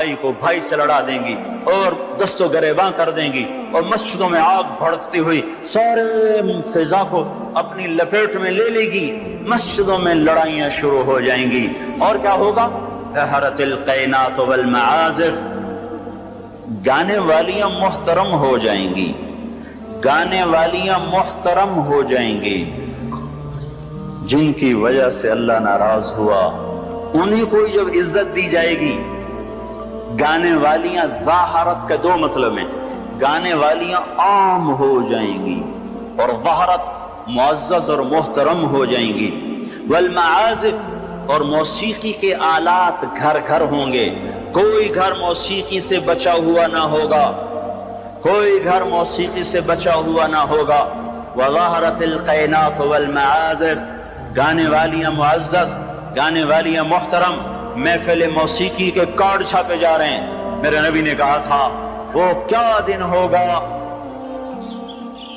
بھائی کو بھائی سے لڑا دیں گی اور دست و گریباں کر دیں گی، اور مسجدوں میں آگ بھڑکتی ہوئی سارے فضا کو اپنی لپیٹ میں لے لے گی، مسجدوں میں لڑائیاں شروع ہو جائیں گی، اور کیا ہوگا؟ ظہرت القینات والمعازف، گانے والیاں محترم ہو جائیں گی، گانے والیاں محترم ہو جائیں گی، جن کی وجہ سے اللہ ناراض ہوا انہیں کو جب عزت دی جائے گی۔ گانے والیاں ظاہرت کا دو مطلب ہیں، گانے والیاں عام ہو جائیں گی اور ظاہرت معزز اور محترم ہو جائیں گی۔ والمعازف، اور موسیقی کے آلات گھر گھر ہوں گے، کوئی گھر موسیقی سے بچا ہوا نہ ہوگا، کوئی گھر موسیقی سے بچا ہوا نہ ہوگا۔ وظہرت القینات والمعازف، گانے والیاں معزز، گانے والیاں محترم۔ محفل موسیقی کے کارڈ چھاپے جا رہے ہیں۔ میرے نبی نے کہا تھا وہ کیا دن ہوگا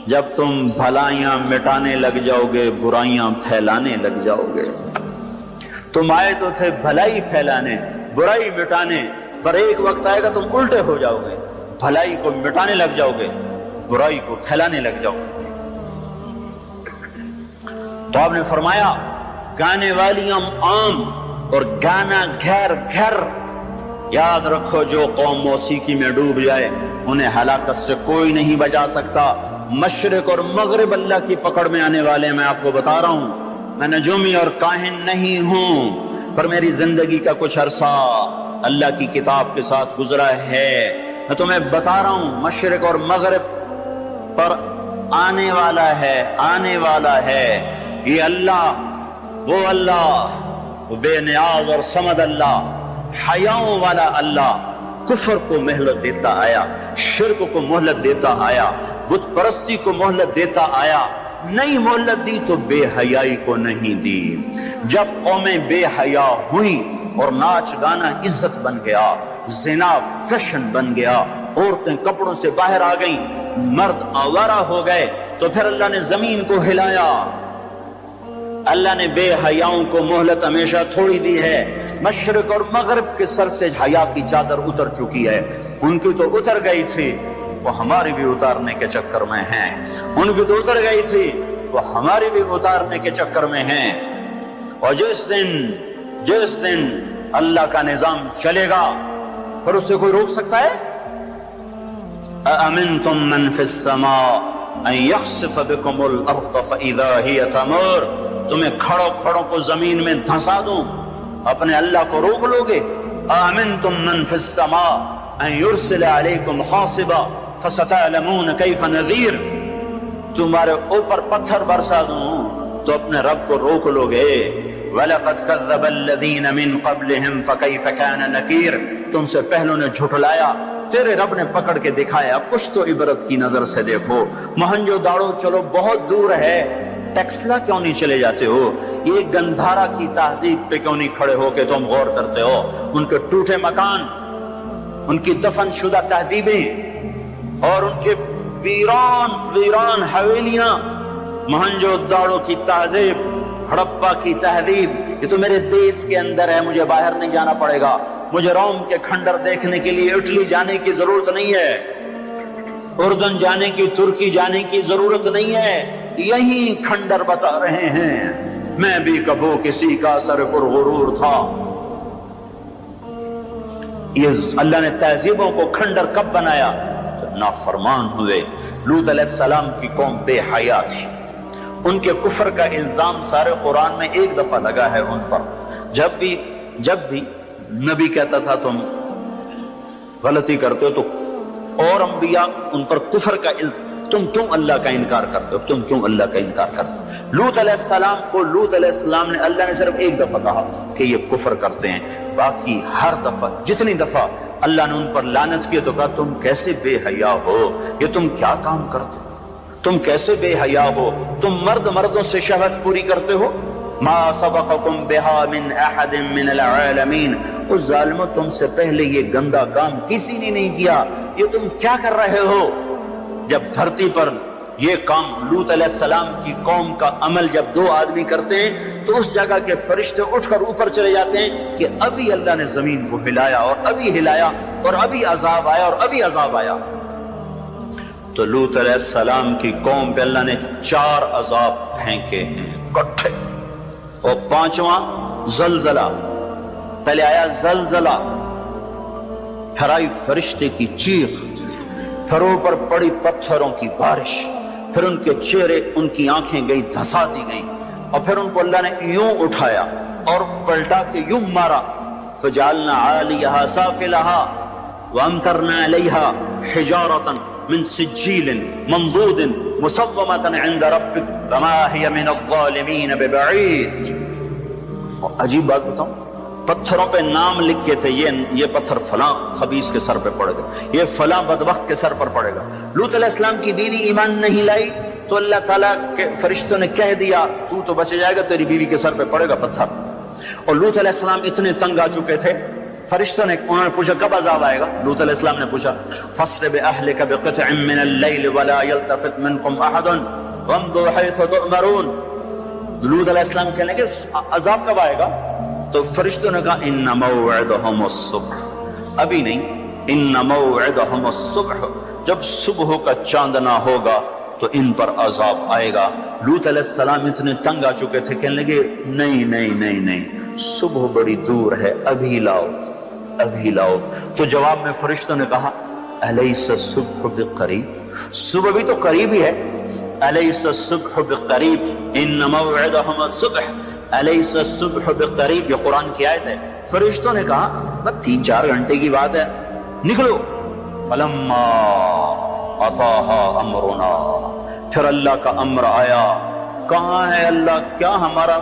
جب تم بھلائیاں مٹانے لگ جاؤ گے، برائیاں پھیلانے لگ جاؤ گے۔ تم آئے تو تھے بھلائی پھیلانے، برائی مٹانے، پر ایک وقت آئے گا تم الٹے ہو جاؤ گے، بھلائی کو مٹانے لگ جاؤ گے، برائی کو پھیلانے لگ جاؤ گے۔ تو آپ نے فرمایا گانے والیاں عام اور گانا گھر گھر۔ یاد رکھو جو قوم موسیقی میں ڈوب جائے انہیں ہلاکت سے کوئی نہیں بچا سکتا۔ مشرق اور مغرب اللہ کی پکڑ میں آنے والے، میں آپ کو بتا رہا ہوں، میں نجومی اور کاہن نہیں ہوں، پر میری زندگی کا کچھ عرصہ اللہ کی کتاب کے ساتھ گزرا ہے۔ میں تمہیں بتا رہا ہوں مشرق اور مغرب پر آنے والا ہے، آنے والا ہے یہ اللہ، وہ اللہ، وہ بے نیاز اور صمد اللہ، حیاؤں والا اللہ، کفر کو مہلت دیتا آیا، شرک کو مہلت دیتا آیا، بت پرستی کو مہلت دیتا آیا۔ نہیں مہلت دی تو بے حیائی کو نہیں دی۔ جب قومیں بے حیا ہوئیں اور ناچ گانا عزت بن گیا، زنا فیشن بن گیا، عورتیں کپڑوں سے باہر آ گئیں، مرد آوارہ ہو گئے، تو پھر اللہ نے زمین کو ہلایا۔ اللہ نے بے حیاؤں کو مہلت ہمیشہ تھوڑی دی ہے۔ مشرق اور مغرب کے سر سے حیا کی چادر اتر چکی ہے، ان کی تو اتر گئی تھی، وہ ہماری بھی اتارنے کے چکر میں ہیں، ان کی تو اتر گئی تھی، وہ ہماری بھی اتارنے کے چکر میں ہیں۔ اور جس دن اللہ کا نظام چلے گا پھر اسے کوئی روک سکتا ہے؟ أَأَمِنْتُمْ مَنْ فِي السَّمَاءِ أَنْ يَخْسِفَ بِكُمُ الْأَرْضَ فَإِذَا هِيَ تَمُورُ، تمہیں کھڑوں کو زمین میں دھنسا دوں، اپنے اللہ کو روک لوگے؟ آمنتم من فی السماء ان یرسل علیکم حاصبا فستعلمون کیف نذیر، تمہارے اوپر پتھر برسا دوں تو اپنے رب کو روک لوگے؟ وَلَقَدْ كَذَّبَ الَّذِينَ مِن قَبْلِهِمْ فَكَيْفَ كَانَ نَكِيرٌ، تم سے پہلوں نے جھٹلایا، تیرے رب نے پکڑ کے دکھایا۔ کچھ تو عبرت کی نظر سے دیکھو۔ مہنجو داڑو چلو بہت دور ہے، ٹیکسلا کیوں نہیں چلے جاتے ہو؟ یہ گندھارا کی تہذیب پہ کیوں نہیں کھڑے ہو کہ تم غور کرتے ہو؟ ان کے ٹوٹے مکان، ان کی دفن شدہ تہذیبیں اور ان کے ویران حویلیاں، مہنجو داڑو کی تہذیب، ہڑپا کی تہذیب، یہ تو میرے دیش کے اندر ہے، مجھے باہر نہیں جانا پڑے گا، مجھے روم کے کھنڈر دیکھنے کے لیے اٹلی جانے کی ضرورت نہیں ہے، اردن جانے کی، ترکی جانے کی ضرورت نہیں ہے، یہی کھنڈر بتا رہے ہیں۔ میں بھی کبھی کسی کا سر پر غرور تھا۔ یہ اللہ نے تہذیبوں کو کھنڈر کب بنایا؟ جب نافرمان ہوئے۔ لوط علیہ السلام کی قوم بے حیا تھی، ان کے کفر کا الزام سارے قرآن میں ایک دفعہ لگا ہے ان پر۔ جب بھی نبی کہتا تھا تم غلطی کرتے ہو تو اور انبیاء ان پر کفر کا تم کیوں اللہ کا انکار کرتے ہو، تم کیوں اللہ کا انکار کرتے ہو؟ لوط علیہ السلام کو لوط علیہ السلام نے اللہ نے صرف ایک دفعہ کہا کہ یہ کفر کرتے ہیں، باقی ہر دفعہ جتنی دفعہ اللہ نے ان پر لعنت کی تو کہا تم کیسے بے حیا ہو، یہ تم کیا کام کرتے ہو، تم کیسے بے حیا ہو، تم مردوں سے شہوت پوری کرتے ہو۔ ما سبقکم بہا من احد من العالمین، اس ظالموں تم سے پہلے یہ گندا کام کسی نے نہیں کیا، یہ تم کیا کر رہے ہو؟ جب دھرتی پر یہ کام لوط علیہ السلام کی قوم کا عمل جب دو آدمی کرتے ہیں تو اس جگہ کے فرشتے اٹھ کر اوپر چلے جاتے ہیں کہ ابھی اللہ نے زمین کو ہلایا اور ابھی ہلایا اور ابھی عذاب آیا اور ابھی عذاب آیا۔ تو لوط علیہ السلام کی قوم پہ اللہ نے 4 عذاب پھینکے ہیں کٹھے، اور 5واں زلزلہ۔ پہلے آیا زلزلہ، پھر آئی فرشتے کی چیخ، پھر اوپر پڑی پتھروں کی بارش، پھر ان کے چہرے، ان کی آنکھیں گئی دھسا دی گئیں، اور پھر ان کو اللہ نے یوں اٹھایا اور پلٹا کے یوں مارا۔ فجعلنا عالیہا سافلہا وامطرنا علیہا حجارۃ من سجیل منضود مسومۃ عند ربک وما ہی من الظالمین ببعید۔ عجیب بات بتاؤں، پتھروں پہ نام لکھے تھے، یہ پتھر فلاں خبیث کے سر پہ پڑے گا، یہ فلاں بدبخت کے سر پر پڑے گا۔ لوط علیہ السلام کی بیوی ایمان نہیں لائی تو اللہ تعالیٰ کے فرشتوں نے کہہ دیا تو بچ جائے گا، تیری بیوی کے سر پہ پڑے گا پتھر۔ اور لوط علیہ السلام اتنے تنگ آ چکے تھے، فرشتوں نے، انہوں نے پوچھا کب عذاب آئے گا؟ لوط علیہ السلام نے پوچھا فَأَسْرِ بِأَهْلِكَ بِقِطْعٍ مِّنَ اللَّيْلِ وَلَا يَلْتَفِتْ مِنكُمْ أَحَدٌ وَامْضُوا حَيْثُ تُؤْمَرُونَ۔ لوط علیہ السلام کہنے کہ عذاب کب آئے گا؟ تو فرشتوں نے کہا ان موعدہم الصبح، ابھی نہیں، ان موعدہم الصبح، جب صبح کا چاندنا ہوگا تو ان پر عذاب آئے گا۔ لوط علیہ السلام اتنے تنگ آ چکے تھے، کہنے لگے نہیں نہیں نہیں نہیں، صبح بڑی دور ہے، ابھی لاؤ ابھی لاؤ۔ تو جواب میں فرشتوں نے کہا الیس الصبح بقریب، صبح بھی تو قریب ہی ہے، الیس الصبح بقریب ان موعدہم الصبح الیس الصبح بقریب، یہ قرآن کی آیت ہے۔ فرشتوں نے کہا بس 3-4 گھنٹے کی بات ہے، نکلو۔ فلما اتاها امرنا، پھر اللہ کا امر آیا۔ کہاں ہے اللہ؟ کیا ہمارا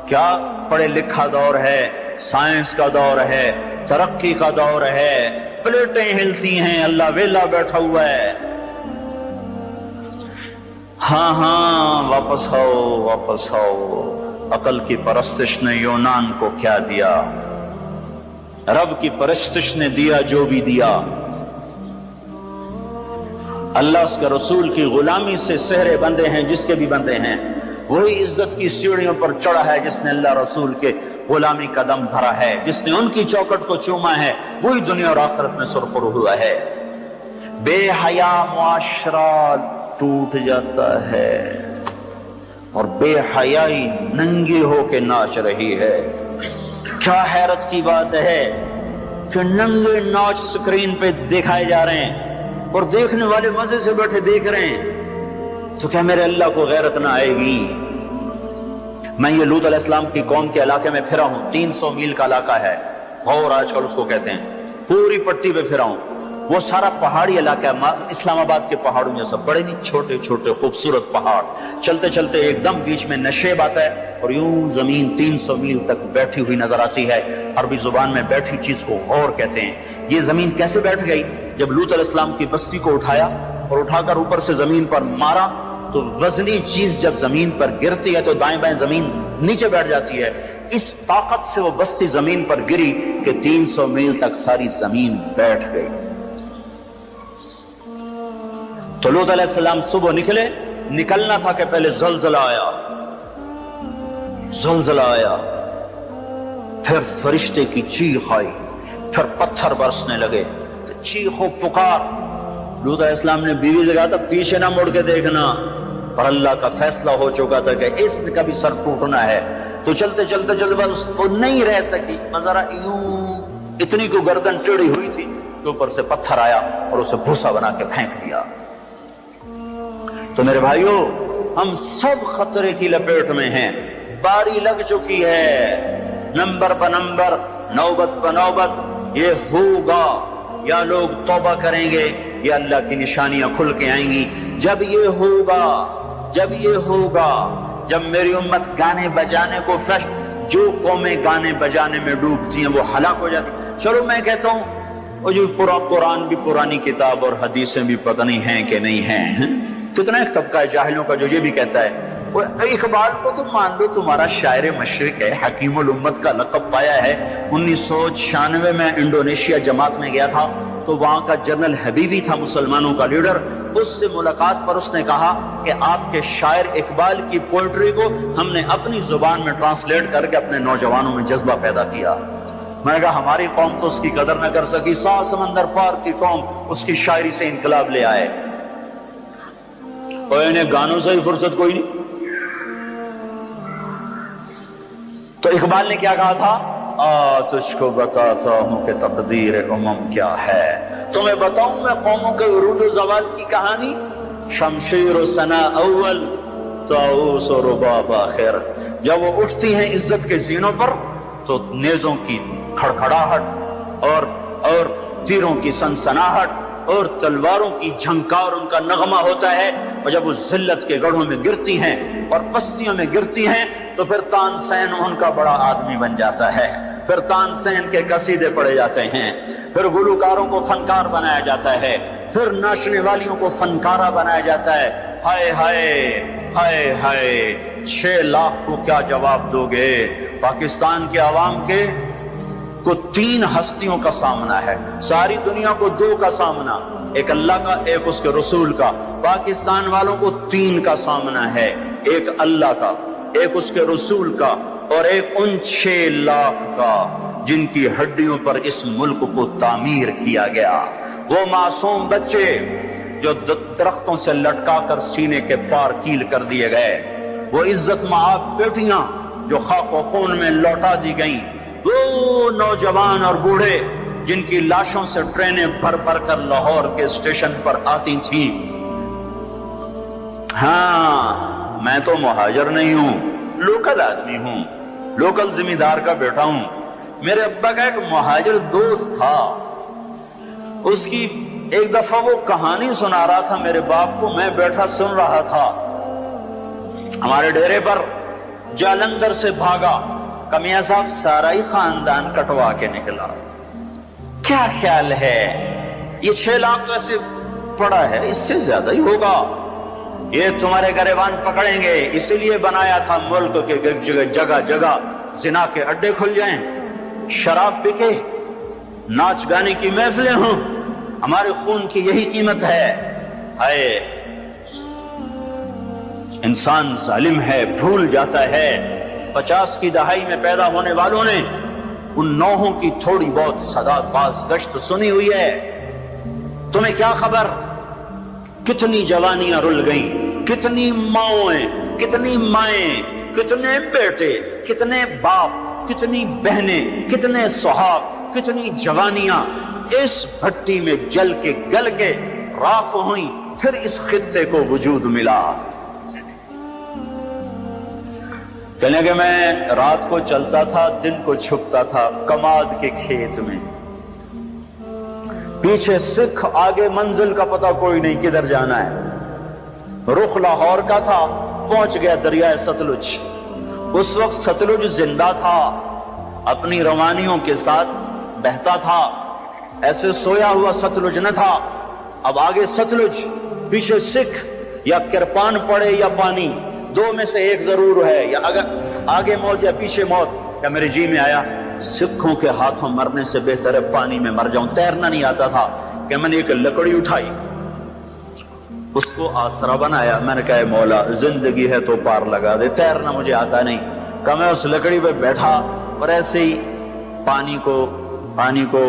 کیا پڑھے لکھا دور ہے، سائنس کا دور ہے، ترقی کا دور ہے، پلیٹیں ہلتی ہیں، اللہ ویلا بیٹھا ہوا ہے۔ ہاں ہاں واپس آؤ واپس آؤ۔ عقل کی پرستش نے یونان کو کیا دیا، رب کی پرستش نے دیا جو بھی دیا۔ اللہ اس کے رسول کی غلامی سے سہرے بندے ہیں، جس کے بھی بندے ہیں، وہی عزت کی سیڑھیوں پر چڑھا ہے جس نے اللہ رسول کے غلامی کا دم بھرا ہے، جس نے ان کی چوکٹ کو چوما ہے، وہی دنیا اور آخرت میں سرخرو ہوا ہے۔ بے حیا معاشرہ ٹوٹ جاتا ہے اور بے حیائی ننگی ہو کے ناچ رہی ہے۔ کیا حیرت کی بات ہے کہ ننگے ناچ سکرین پہ دکھائے جا رہے ہیں اور دیکھنے والے مزے سے بیٹھے دیکھ رہے ہیں، تو کیا میرے اللہ کو غیرت نہ آئے گی؟ میں یہ لوط علیہ السلام کی قوم کے علاقے میں پھرا ہوں، 300 میل کا علاقہ ہے، غور آج کل اس کو کہتے ہیں، پوری پٹی پہ پھرا ہوں۔ وہ سارا پہاڑی علاقہ ہے، اسلام آباد کے پہاڑوں میں سب بڑے نہیں، چھوٹے چھوٹے خوبصورت پہاڑ، چلتے چلتے ایک دم بیچ میں نشیب آتا ہے اور یوں زمین 300 میل تک بیٹھی ہوئی نظر آتی ہے۔ عربی زبان میں بیٹھی چیز کو غور کہتے ہیں۔ یہ زمین کیسے بیٹھ گئی؟ جب لوط علیہ السلام کی بستی کو اٹھایا اور اٹھا کر اوپر سے زمین پر مارا تو وزنی چیز جب زمین پر گرتی ہے تو دائیں بائیں زمین نیچے بیٹھ جاتی ہے۔ اس طاقت سے وہ بستی زمین پر گری کہ 300 میل تک ساری زمین بیٹھ گئی۔ تو لوط علیہ السلام صبح نکلے، نکلنا تھا کہ پہلے زلزلہ آیا، زلزلہ آیا، پھر فرشتے کی چیخ آئی، پھر پتھر برسنے لگے، چیخ و پکار۔ لوط علیہ السلام نے بیوی سے کہا تھا پیچھے نہ مڑ کے دیکھنا، پر اللہ کا فیصلہ ہو چکا تھا کہ اس کا بھی سر ٹوٹنا ہے۔ تو چلتے چلتے چلتے بس وہ نہیں رہ سکی، ذرا یوں اتنی کو گردن ٹیڑھی ہوئی تھی کہ اوپر سے پتھر آیا اور اسے بھوسا بنا کے پھینک دیا۔ تو میرے بھائیو، ہم سب خطرے کی لپیٹ میں ہیں، باری لگ چکی ہے، نمبر پہ نمبر، نوبت پہ نوبت، یہ ہوگا، یا لوگ توبہ کریں گے یا اللہ کی نشانیاں کھل کے آئیں گی۔ جب یہ ہوگا، جب یہ ہوگا، جب میری امت گانے بجانے کو جو قومیں گانے بجانے میں ڈوبتی ہیں وہ ہلاک ہو جاتی۔ چلو میں کہتا ہوں وہ جو پورا قرآن بھی پرانی کتاب اور حدیثیں بھی پتہ نہیں ہیں کہ نہیں ہیں، کتنا ایک طبقہ ہے جاہلوں کا جو یہ بھی کہتا ہے وہ اقبال کو تم مان لو تمہارا شاعر مشرق ہے، حکیم الامت کا لقب پایا ہے۔ 1996 میں انڈونیشیا جماعت میں گیا تھا تو وہاں کا جنرل حبیبی تھا مسلمانوں کا لیڈر، اس سے ملاقات پر اس نے کہا کہ آپ کے شاعر اقبال کی پوئٹری کو ہم نے اپنی زبان میں ٹرانسلیٹ کر کے اپنے نوجوانوں میں جذبہ پیدا کیا۔ میں نے کہا ہماری قوم تو اس کی قدر نہ کر سکی، 100 سمندر پار کی قوم اس کی شاعری سے انقلاب لے آئے، اور انہیں گانوں سے ہی فرصت کوئی نہیں۔ تو اقبال نے کیا کہا تھا؟ تجھ کو بتاتا ہوں کہ تقدیر امم کیا ہے، تمہیں بتاؤں میں قوموں کے عروج و زوال کی کہانی، شمشیر و ثنا اول طاؤس و رباب آخر۔ جب وہ اٹھتی ہیں عزت کے زینوں پر تو نیزوں کی کھڑکھڑاہٹ اور تیروں کی سنسناہٹ اور تلواروں کی جھنکار ان کا نغمہ ہوتا ہے، اور جب وہ ذلت کے گڑھوں میں گرتی ہیں اور پستیوں میں گرتی ہیں تو پھر تان سین ان کا بڑا آدمی بن جاتا ہے، پھر تان سین کے قصیدے پڑھے جاتے ہیں، پھر گلوکاروں کو فنکار بنایا جاتا ہے، پھر ناچنے والیوں کو فنکارہ بنایا جاتا ہے۔ ہائے ہائے ہائے ہائے 6 لاکھ کو کیا جواب دو گے؟ پاکستان کے عوام کے کو 3 ہستیوں کا سامنا ہے، ساری دنیا کو 2 کا سامنا، ایک اللہ کا ایک اس کے رسول کا، پاکستان والوں کو 3 کا سامنا ہے، ایک اللہ کا، ایک اس کے رسول کا، اور ایک ان 6 لاکھ کا جن کی ہڈیوں پر اس ملک کو تعمیر کیا گیا۔ وہ معصوم بچے جو درختوں سے لٹکا کر سینے کے پار کیل کر دیے گئے، وہ عزت مآب بیٹیاں جو خاک و خون میں لوٹا دی گئیں، وہ نوجوان اور بوڑھے جن کی لاشوں سے ٹرینیں بھر بھر کر لاہور کے اسٹیشن پر آتی تھیں۔ ہاں میں تو مہاجر نہیں ہوں، لوکل آدمی ہوں، لوکل زمیندار کا بیٹا ہوں۔ میرے ابا کا ایک مہاجر دوست تھا، اس کی ایک دفعہ وہ کہانی سنا رہا تھا میرے باپ کو، میں بیٹھا سن رہا تھا۔ ہمارے ڈیرے پر جالندھر سے بھاگا کہ میاں صاحب سارا ہی خاندان کٹوا کے نکلا۔ کیا خیال ہے یہ 6 لاکھ تو ایسے پڑا ہے، اس سے زیادہ ہی ہوگا، یہ تمہارے گریبان پکڑیں گے، اسی لیے بنایا تھا ملک کے جگہ جگہ زنا کے اڈے کھل جائیں، شراب بکے، ناچ گانے کی محفلیں ہوں، ہمارے خون کی یہی قیمت ہے۔ ہائے انسان ظالم ہے، بھول جاتا ہے۔ 50 کی دہائی میں پیدا ہونے والوں نے ان نوحوں کی تھوڑی بہت صدا باز گشت سنی ہوئی ہے۔ تمہیں کیا خبر کتنی جوانیاں رل گئیں، کتنی ماؤں، کتنی مائیں، کتنے بیٹے، کتنے باپ، کتنی بہنیں، کتنے سہاگ، کتنی جوانیاں اس بھٹی میں جل کے گل کے راکھ ہوئیں، پھر اس خطے کو وجود ملا۔ کہنے کہ میں رات کو چلتا تھا، دن کو چھپتا تھا کماد کے کھیت میں، پیچھے سکھ، آگے منزل کا پتہ کوئی نہیں کدھر جانا ہے۔ رخ لاہور کا تھا، پہنچ گیا دریائے ستلج۔ اس وقت ستلج زندہ تھا، اپنی روانیوں کے ساتھ بہتا تھا، ایسے سویا ہوا ستلج نہ تھا۔ اب آگے ستلج، پیچھے سکھ، یا کرپان پڑے یا پانی، 2 میں سے ایک ضرور ہے، یا اگر آگے موت یا پیچھے موت۔ یا میرے جی میں آیا سکھوں کے ہاتھوں مرنے سے بہتر ہے پانی میں مر جاؤں۔ تیرنا نہیں آتا تھا کہ میں نے ایک لکڑی اٹھائی، اس کو آسرا بنایا، میں نے کہا مولا زندگی ہے تو پار لگا دے، تیرنا مجھے آتا نہیں۔ کہ میں اس لکڑی پہ بیٹھا اور ایسے ہی پانی کو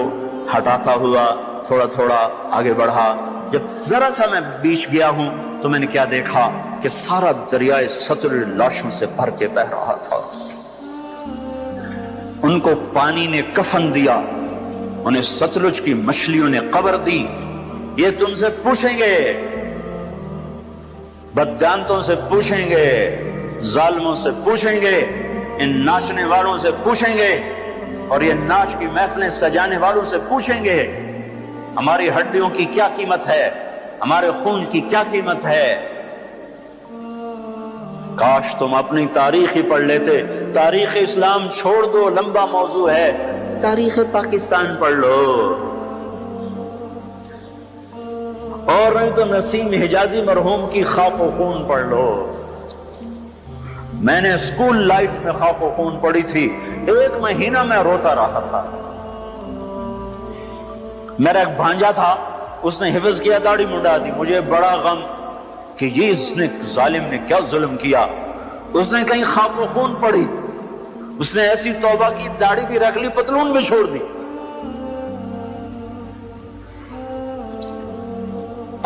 ہٹاتا ہوا تھوڑا تھوڑا آگے بڑھا۔ جب ذرا سا میں بیچ گیا ہوں تو میں نے کیا دیکھا کہ سارا دریائے ستلج لاشوں سے بھر کے بہ رہا تھا۔ ان کو پانی نے کفن دیا، انہیں ستلج کی مچھلیوں نے قبر دی۔ یہ تم سے پوچھیں گے، بددانتوں سے پوچھیں گے، ظالموں سے پوچھیں گے، ان ناچنے والوں سے پوچھیں گے، اور یہ ناچ کی محفلیں سجانے والوں سے پوچھیں گے ہماری ہڈیوں کی کیا قیمت ہے، ہمارے خون کی کیا قیمت ہے۔ کاش تم اپنی تاریخ ہی پڑھ لیتے۔ تاریخ اسلام چھوڑ دو، لمبا موضوع ہے، تاریخ پاکستان پڑھ لو، اور نہیں تو نسیم حجازی مرحوم کی خاک و خون پڑھ لو۔ میں نے اسکول لائف میں خاک و خون پڑی تھی، 1 مہینہ میں روتا رہا تھا۔ میرا ایک بھانجا تھا، اس نے حفظ کیا، داڑھی منڈا دی، مجھے بڑا غم کہ یہ اس نے ظالم نے کیا ظلم کیا۔ اس نے کہیں خاک و خون پڑی، اس نے ایسی توبہ کی، داڑھی بھی رکھ لی، پتلون بھی چھوڑ دی۔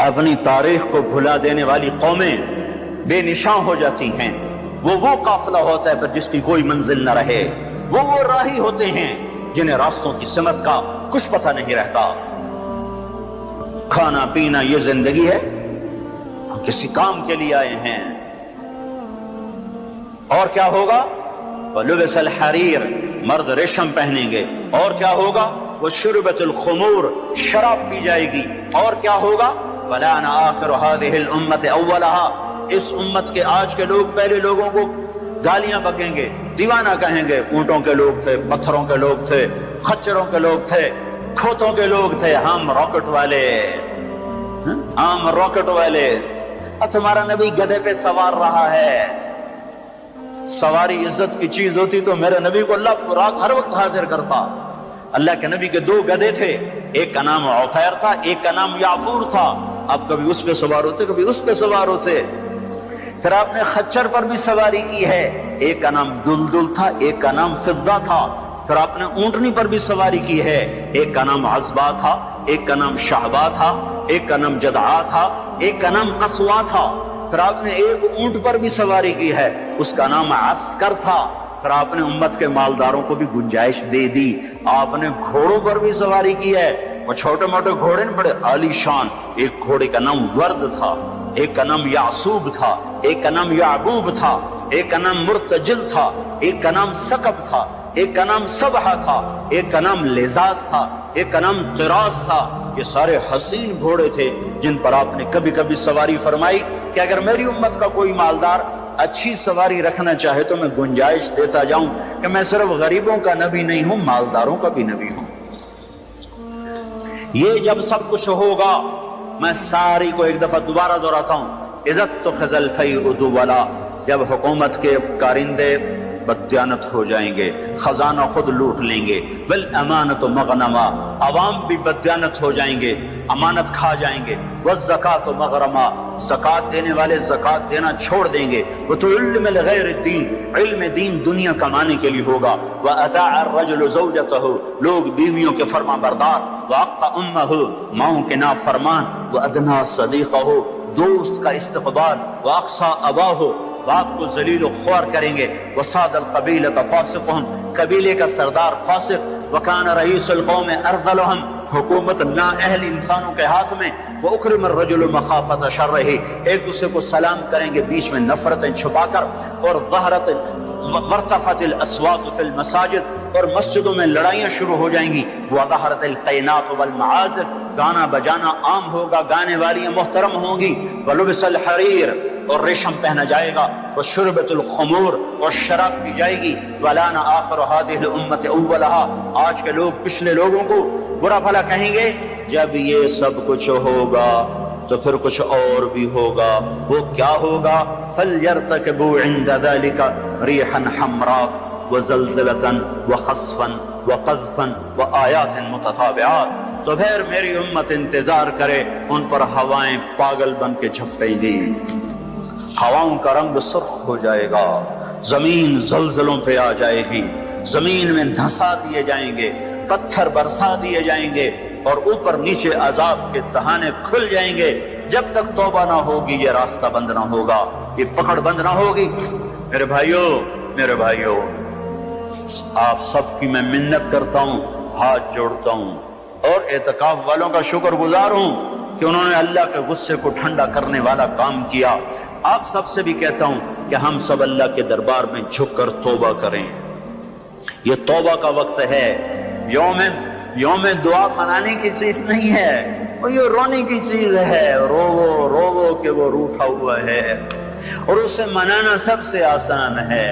اپنی تاریخ کو بھلا دینے والی قومیں بے نشاں ہو جاتی ہیں۔ وہ قافلہ ہوتا ہے پر جس کی کوئی منزل نہ رہے، وہ راہی ہوتے ہیں جنہیں راستوں کی سمت کا کچھ پتہ نہیں رہتا۔ کھانا پینا یہ زندگی ہے، ہم کسی کام کے لیے آئے ہیں۔ اور کیا ہوگا؟ وَلُبِسَ الْحَرِيرُ، مرد ریشم پہنیں گے۔ اور کیا ہوگا؟ وَشُرِبَتِ الْخُمُورُ، شراب پی جائے گی۔ اور کیا ہوگا؟ وَلَعَنَ آخِرُ هَذِهِ الْأُمَّةِ أَوَّلَهَا، اس امت کے آج کے لوگ پہلے لوگوں کو گالیاں بکیں گے، دیوانہ کہیں گے۔ اونٹوں کے لوگ تھے، پتھروں کے لوگ تھے، خچروں کے لوگ تھے، کھوتوں کے لوگ تھے، ہم راکٹ والے، ہم راکٹ والے۔ اور تمہارا نبی گدھے پہ سوار رہا ہے۔ سواری عزت کی چیز ہوتی تو میرے نبی کو اللہ براق ہر وقت حاضر کرتا۔ اللہ کے نبی کے 2 گدھے تھے، ایک کا نام عفیر تھا، ایک کا نام یعفور تھا۔ اب کبھی اس پہ سوار ہوتے، کبھی اس پہ سوار ہوتے۔ پھر آپ نے خچر پر بھی سواری کی ہے، ایک کا نام دلدل تھا، ایک کا نام فضہ تھا۔ پھر آپ نے اونٹنی پر بھی سواری کی ہے، ایک کا نام عزبہ تھا، ایک کا نام شہبہ تھا، ایک کا نام جدعا تھا، ایک کا نام قصوا تھا۔ پھر آپ نے ایک اونٹ پر بھی سواری کی ہے، اس کا نام عسکر تھا۔ پھر آپ نے امت کے مالداروں کو بھی گنجائش دے دی۔ آپ نے گھوڑوں پر بھی سواری کی ہے، وہ چھوٹے موٹے گھوڑے نہیں، بڑے عالی شان۔ ایک گھوڑے کا نام ورد تھا، ایک کا نام یعصوب تھا، ایک کا نام یعقوب تھا، ایک کا نام مرتجل تھا، ایک کا نام سکب تھا، ایک کا نام سبحہ تھا، ایک کا نام لزاز تھا، ایک کا نام طراز تھا۔ یہ سارے حسین گھوڑے تھے جن پر آپ نے کبھی کبھی سواری فرمائی کہ اگر میری امت کا کوئی مالدار اچھی سواری رکھنا چاہے تو میں گنجائش دیتا جاؤں کہ میں صرف غریبوں کا نبی نہیں ہوں، مالداروں کا بھی نبی ہوں۔ یہ جب سب کچھ ہوگا، میں ساری کو ایک دفعہ دوبارہ دہراتا ہوں، اذا اتخذ الفیء دولا، جب حکومت کے کارندے بددیانت ہو جائیں گے، خزانہ خود لوٹ لیں گے، والامانۃ مغنما، عوام بھی بددیانت ہو جائیں گے، امانت کھا جائیں گے، والزکاۃ مغرما، زکوٰۃ دینے والے زکوٰۃ دینا چھوڑ دیں گے، وتعلم لغیر الدین، علم دین دنیا کمانے کے لیے ہوگا، واطاع الرجل زوجته، لوگ بیویوں کے فرما بردار، واقطع امہ، ماؤں کے نافرمان، وادنی صدیقہ، دوست کا استقبال، واقصى اباہ، باپ کو ذلیل و خوار کریں گے، وصاد القبیلۃ فاسقہم، قبیلے کا سردار فاسق، وکان رئیس القوم ارذلہم، حکومت نااہل انسانوں کے ہاتھ میں، واکرم الرجل مخافۃ شرہ، ایک دوسرے کو سلام کریں گے بیچ میں نفرتیں چھپا کر، اور ظہرت وارتفعت الاصوات فی المساجد، اور مسجدوں میں لڑائیاں شروع ہو جائیں گی، وظہرت القینات والمعازف، گانا بجانا عام ہوگا، گانے والیاں محترم ہوں گی، ولبس الحریر، اور ریشم پہنا جائے گا، وشربت الخمور، اور شراب پی جائے گی، وَلَعَنَ آخِرُ هَذِهِ الْأُمَّةِ أَوَّلَهَا، آج کے لوگ پچھلے لوگوں کو برا بھلا کہیں گے۔ جب یہ سب کچھ ہوگا تو پھر کچھ اور بھی ہوگا۔ وہ کیا ہوگا؟ فَلْيَرْتَكِبُوا عِنْدَ ذَلِكَ رِيحًا حَمْرَاءَ وَزَلْزَلَةً وَخَسْفًا وَقَذْفًا وَآيَاتٍ مُتَتَابِعَاتٍ، تو پھر میری امت انتظار کرے، ان پر ہوائیں پاگل بن کے جھپٹیں گی، ہواؤں کا رنگ سرخ ہو جائے گا، زمین زلزلوں پہ آ جائے گی، زمین میں دھنسا دیے جائیں گے، پتھر برسا دیے جائیں گے، اور اوپر نیچے عذاب کے دہانے کھل جائیں گے۔ جب تک توبہ نہ ہوگی یہ راستہ بند نہ ہوگا، یہ پکڑ بند نہ ہوگی۔ میرے بھائیوں، آپ سب کی میں منت کرتا ہوں، ہاتھ جوڑتا ہوں، اور اعتکاف والوں کا شکر گزار ہوں کہ انہوں نے اللہ کے غصے کو ٹھنڈا کرنے والا کام کیا۔ آپ سب سے بھی کہتا ہوں کہ ہم سب اللہ کے دربار میں جھک کر توبہ کریں۔ یہ توبہ کا وقت ہے، یوم دعا منانے کی چیز نہیں ہے، وہ یہ رونے کی چیز ہے، رو کہ وہ روٹھا ہوا ہے، اور اسے منانا سب سے آسان ہے،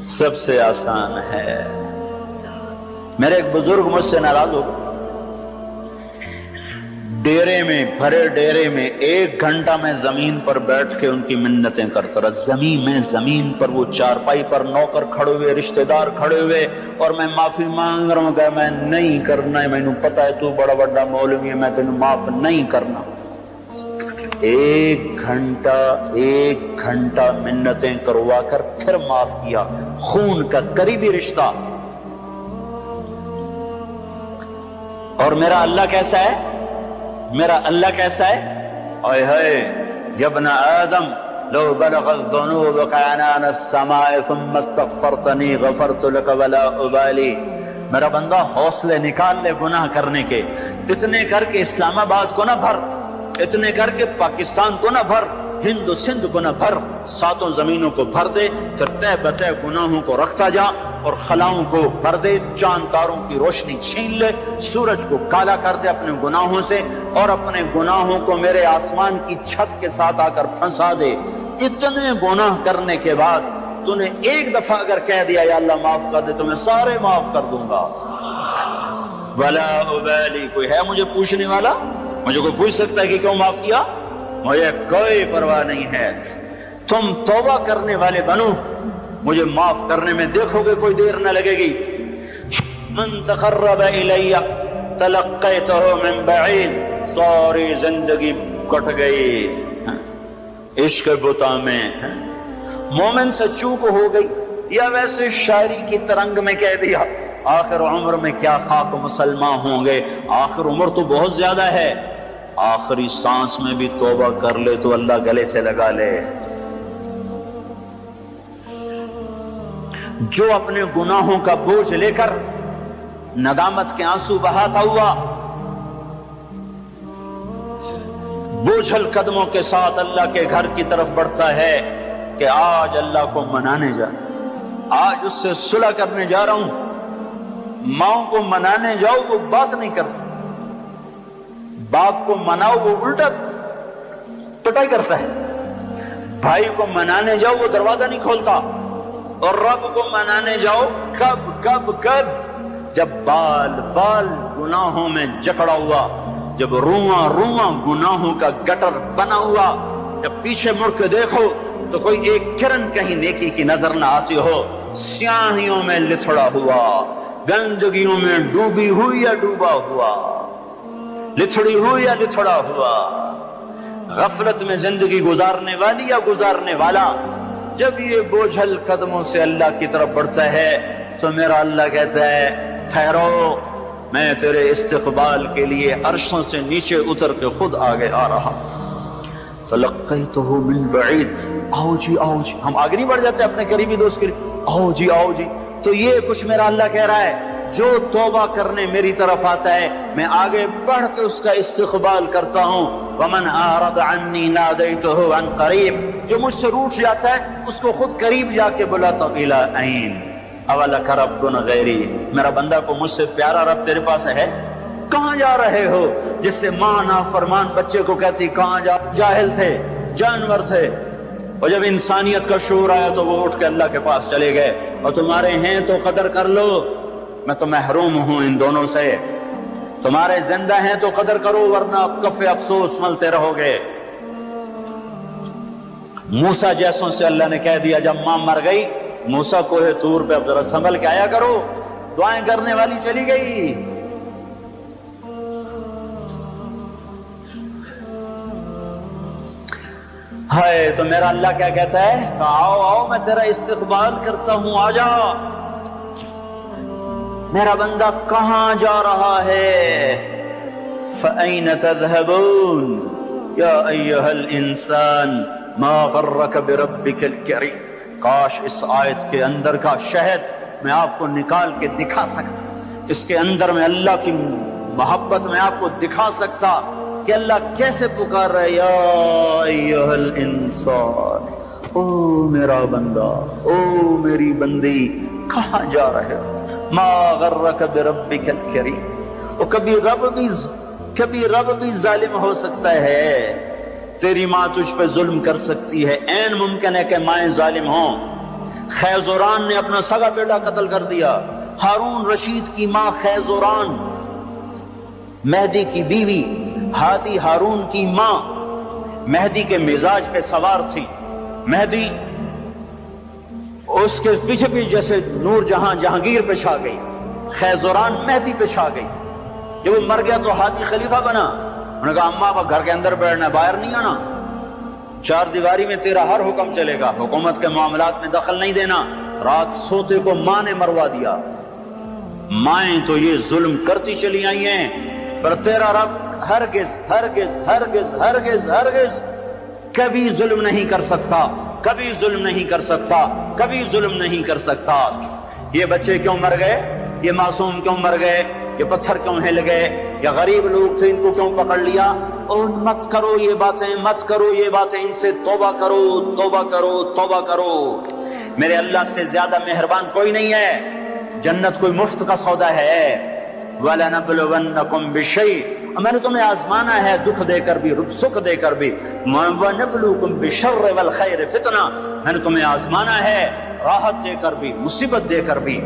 سب سے آسان ہے۔ میرے ایک بزرگ مجھ سے ناراض ہو گئے، ڈیرے میں، بھرے ڈیرے میں 1 گھنٹہ میں زمین پر بیٹھ کے ان کی منتیں کرتا رہا، زمین پر وہ چارپائی پر نوکر کھڑے ہوئے، رشتہ دار کھڑے ہوئے، اور میں معافی مانگ رہا ہوں کہ میں نہیں کرنا ہے، مینوں پتہ ہے تو بڑا بڑا مولوی ہے، میں تینوں معاف نہیں کرنا۔ 1 گھنٹہ منتیں کروا کر پھر معاف کیا، خون کا قریبی رشتہ۔ اور میرا اللہ کیسا ہے؟ میرا اللہ کیسا ہے؟ اے ہائے یا ابن آدم لو بلغت ذنوبك عنان السماء ثم استغفرتنی غفرت لك ولا ابالی۔ میرا بندہ حوصلے نکال لے گناہ کرنے کے، اتنے کر کے اسلام آباد کو نہ بھر، اتنے کر کے پاکستان کو نہ بھر، ہند و سندھ کو نہ بھر، 7 زمینوں کو بھر دے، پھر تہ بتہ گناہوں کو رکھتا جا اور خلاؤں کو بھر دے، چاند تاروں کی روشنی چھین لے، سورج کو کالا کر دے اپنے گناہوں سے، اور اپنے گناہوں کو میرے آسمان کی چھت کے ساتھ آ کر پھنسا دے۔ اتنے گناہ کرنے کے بعد تو نے 1 دفعہ اگر کہہ دیا یا اللہ معاف کر دے تو میں سارے معاف کر دوں گا، ولا ابالی۔ کوئی ہے مجھے پوچھنے والا؟ مجھے کوئی پوچھ سکتا ہے کہ کیوں معاف کیا؟ مجھے کوئی پرواہ نہیں ہے۔ تم توبہ کرنے والے بنو، مجھے معاف کرنے میں دیکھو گے کوئی دیر نہ لگے گی۔ من تقرب الی تلقیتہ من بعید، ساری زندگی کٹ گئی عشق بتا میں، مومن سے چوک ہو گئی، یا ویسے شاعری کی ترنگ میں کہہ دیا آخر عمر میں کیا خاک مسلمان ہوں گے، آخر عمر تو بہت زیادہ ہے، آخری سانس میں بھی توبہ کر لے تو اللہ گلے سے لگا لے۔ جو اپنے گناہوں کا بوجھ لے کر ندامت کے آنسو بہاتا ہوا بوجھل قدموں کے ساتھ اللہ کے گھر کی طرف بڑھتا ہے کہ آج اللہ کو منانے جا، آج اس سے صلح کرنے جا رہا ہوں، ماں کو منانے جاؤ وہ بات نہیں کرتی، باپ کو مناؤ وہ الٹا پٹائی کرتا ہے، بھائی کو منانے جاؤ وہ دروازہ نہیں کھولتا، اور رب کو منانے جاؤ کب جب بال گناہوں میں جکڑا ہوا، جب رواں گناہوں کا گٹر بنا ہوا، جب پیچھے مڑ کے دیکھو تو کوئی ایک کرن کہیں نیکی کی نظر نہ آتی ہو، سیاہیوں میں لتھڑا ہوا، گندگیوں میں ڈوبی ہوئی یا ڈوبا ہوا، لتھڑی ہوئی یا لتھڑا ہوا، غفلت میں زندگی گزارنے والی یا گزارنے والا، جب یہ بوجھل قدموں سے اللہ کی طرف بڑھتا ہے تو میرا اللہ کہتا ہے ٹھہرو، میں تیرے استقبال کے لیے عرشوں سے نیچے اتر کے خود آگے آ رہا۔ تلقیتہ من بعید، آؤ جی ہم آگے نہیں بڑھ جاتے اپنے قریبی دوست کے لیے، آؤ جی۔ تو یہ کچھ میرا اللہ کہہ رہا ہے، جو توبہ کرنے میری طرف آتا ہے میں آگے بڑھ کے اس کا استقبال کرتا ہوں۔ ومن اعرض عنی نادیتہ عن قریب، جو مجھ سے روٹھ جاتا ہے اس کو خود قریب جا کے بلاتا ہوں، الی عین اولک رب غیری، میرا بندہ کو مجھ سے پیارا رب تیرے پاس ہے؟ کہاں جا رہے ہو؟ جس سے ماں نافرمان بچے کو کہتی کہاں جا، جاہل تھے، جانور تھے، اور جب انسانیت کا شعور آیا تو وہ اٹھ کے اللہ کے پاس چلے گئے، اور تمہارے ہیں تو قدر کر لو، میں تو محروم ہوں ان دونوں سے، تمہارے زندہ ہیں تو قدر کرو ورنہ کف افسوس ملتے رہو گے۔ موسیٰ جیسوں سے اللہ نے کہہ دیا جب ماں مر گئی، موسیٰ کوہ طور پہ اب ذرا سنبھل کے آیا کرو، دعائیں کرنے والی چلی گئی۔ ہائے تو میرا اللہ کیا کہتا ہے، آؤ میں تیرا استقبال کرتا ہوں، آ جا۔ میرا بندہ کہاں جا رہا ہے؟ فَأَيْنَ تَذْهَبُونَ یا ایہا الانسان ما غرک بربک الکریم۔ کاش اس آیت کے اندر کا شہد میں آپ کو نکال کے دکھا سکتا، اس کے اندر میں اللہ کی محبت میں آپ کو دکھا سکتا کہ اللہ کیسے پکار رہا ہے، یا ایہا الانسان، او میرا بندہ، او میری بندی، کہاں جا رہے ہو؟ ما غرک بربک الکریم۔ اور کبھی رب بھی ظالم ہو سکتا ہے، تیری ماں تجھ پہ ظلم کر سکتی ہے، عین ممکن ہے کہ مائیں ظالم ہوں۔ خیزوران نے اپنا سگا بیٹا قتل کر دیا، ہارون رشید کی ماں خیزوران، مہدی کی بیوی، ہادی ہارون کی ماں مہدی کے مزاج پہ سوار تھی. مہدی اس کے پیچھے پیچھے جیسے نور جہاں جہانگیر پہ چھا گئی، خیزران مہدی پہ چھا گئی. جب وہ مر گیا تو ہادی خلیفہ بنا. انہوں نے کہا اماں اب گھر کے اندر بیٹھنا، باہر نہیں آنا، چار دیواری میں تیرا ہر حکم چلے گا، حکومت کے معاملات میں دخل نہیں دینا. رات سوتے کو ماں نے مروا دیا. مائیں تو یہ ظلم کرتی چلی آئی ہیں، پر تیرا رب ہرگز ہرگز ہرگز ہرگز ہرگز کبھی ظلم نہیں کر سکتا، کبھی ظلم نہیں کر سکتا، کبھی ظلم نہیں کر سکتا. یہ بچے کیوں مر گئے؟ یہ معصوم کیوں مر گئے؟ یہ پتھر کیوں ہل گئے؟ یا غریب لوگ تھے ان کو کیوں پکڑ لیا؟ اور مت کرو یہ باتیں، مت کرو یہ باتیں، ان سے توبہ کرو، توبہ کرو، توبہ کرو. میرے اللہ سے زیادہ مہربان کوئی نہیں ہے. جنت کوئی مفت کا سودا ہے. وَلَنَبْلُوَنَّكُمْ بِشَيْءٍ، میں نے تمہیں آزمانا ہے دکھ دے کر بھی، سکھ دے کر بھی. وَنَبْلُوكُمْ بِالشَّرِّ وَالْخَيْرِ فِتْنَةً، میں نے تمہیں آزمانا ہے راحت دے کر بھی، مصیبت دے کر بھی.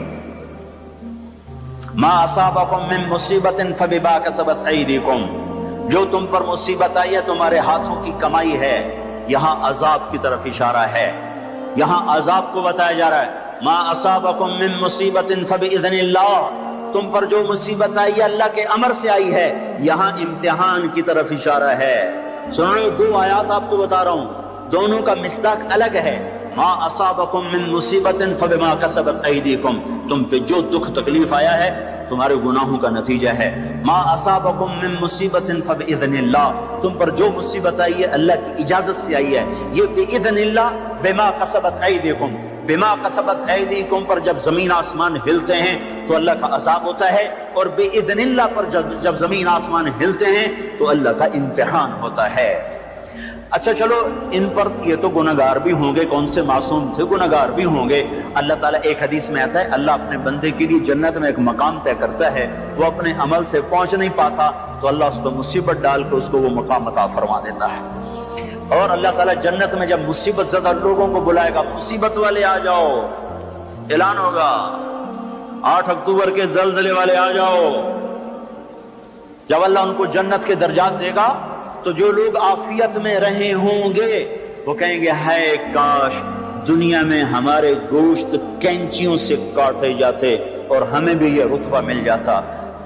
مَا أَصَابَكُم مِّن مُّصِيبَةٍ فَبِمَا كَسَبَتْ أَيْدِيكُمْ، جو تم پر مصیبت آئی ہے تمہارے ہاتھوں کی کمائی ہے. یہاں عذاب کی طرف اشارہ ہے، یہاں عذاب کو بتایا جا رہا ہے. مَا أَصَابَكُم مِّن مُّصِيبَةٍ فَبِإِذْنِ اللَّهِ، تم پر جو مصیبت آئی ہے اللہ کے امر سے آئی ہے. یہاں امتحان کی طرف اشارہ ہے. سنو دو آیات آپ کو بتا رہا ہوں، دونوں کا مصداق الگ ہے. ما اصابکم من مصیبت فبما کسبت ایدیکم، تم پہ جو دکھ تکلیف آیا ہے تمہارے گناہوں کا نتیجہ ہے. ما اصابکم من مصیبت فباذن اللہ، تم پر جو مصیبت آئی ہے اللہ کی اجازت سے آئی ہے. یہ باذن اللہ، بما کسبت ایدیکم، بما کسبت ایدیکم پر جب زمین آسمان ہلتے ہیں تو اللہ کا عذاب ہوتا ہے، اور باذن اللہ پر جب زمین آسمان ہلتے ہیں تو اللہ کا امتحان ہوتا ہے. اچھا چلو ان پر یہ تو گناہگار بھی ہوں گے، کون سے معصوم تھے، گناہگار بھی ہوں گے. اللہ تعالیٰ ایک حدیث میں آتا ہے اللہ اپنے بندے کے لیے جنت میں ایک مقام طے کرتا ہے، وہ اپنے عمل سے پہنچ نہیں پاتا تو اللہ اس کو مصیبت ڈال کے اس کو وہ مقام عطا فرما دیتا ہے. اور اللہ تعالیٰ جنت میں جب مصیبت زدہ لوگوں کو بلائے گا، مصیبت والے آ جاؤ، اعلان ہوگا 8 اکتوبر کے زلزلے والے آ جاؤ. جب اللہ ان کو جنت کے درجات دے گا تو جو لوگ عافیت میں رہے ہوں گے وہ کہیں گے ہائے کاش دنیا میں ہمارے گوشت کینچیوں سے کاٹے جاتے اور ہمیں بھی یہ رتبہ مل جاتا.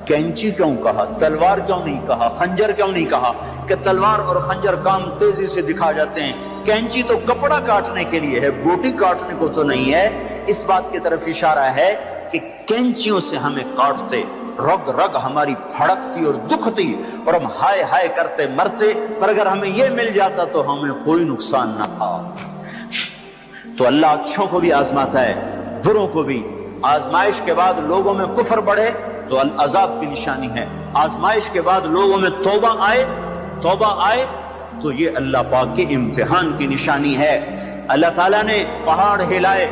کینچی کیوں کہا، تلوار کیوں نہیں کہا، خنجر کیوں نہیں کہا؟ کہ تلوار اور خنجر کام تیزی سے دکھا جاتے ہیں، کینچی تو کپڑا کاٹنے کے لیے ہے، بوٹی کاٹنے کو تو نہیں ہے. اس بات کی طرف اشارہ ہے کہ کینچیوں سے ہمیں کاٹتے، رگ رگ ہماری پھڑکتی اور دکھتی اور ہم ہائے ہائے کرتے مرتے، پر اگر ہمیں یہ مل جاتا تو ہمیں کوئی نقصان نہ تھا. تو اللہ اچھوں کو بھی آزماتا ہے، بروں کو بھی. آزمائش کے بعد لوگوں میں کفر بڑھے تو عذاب کی نشانی ہے، آزمائش کے بعد لوگوں میں توبہ آئے تو یہ اللہ پاک کے امتحان کی نشانی ہے. اللہ تعالیٰ نے پہاڑ ہلائے،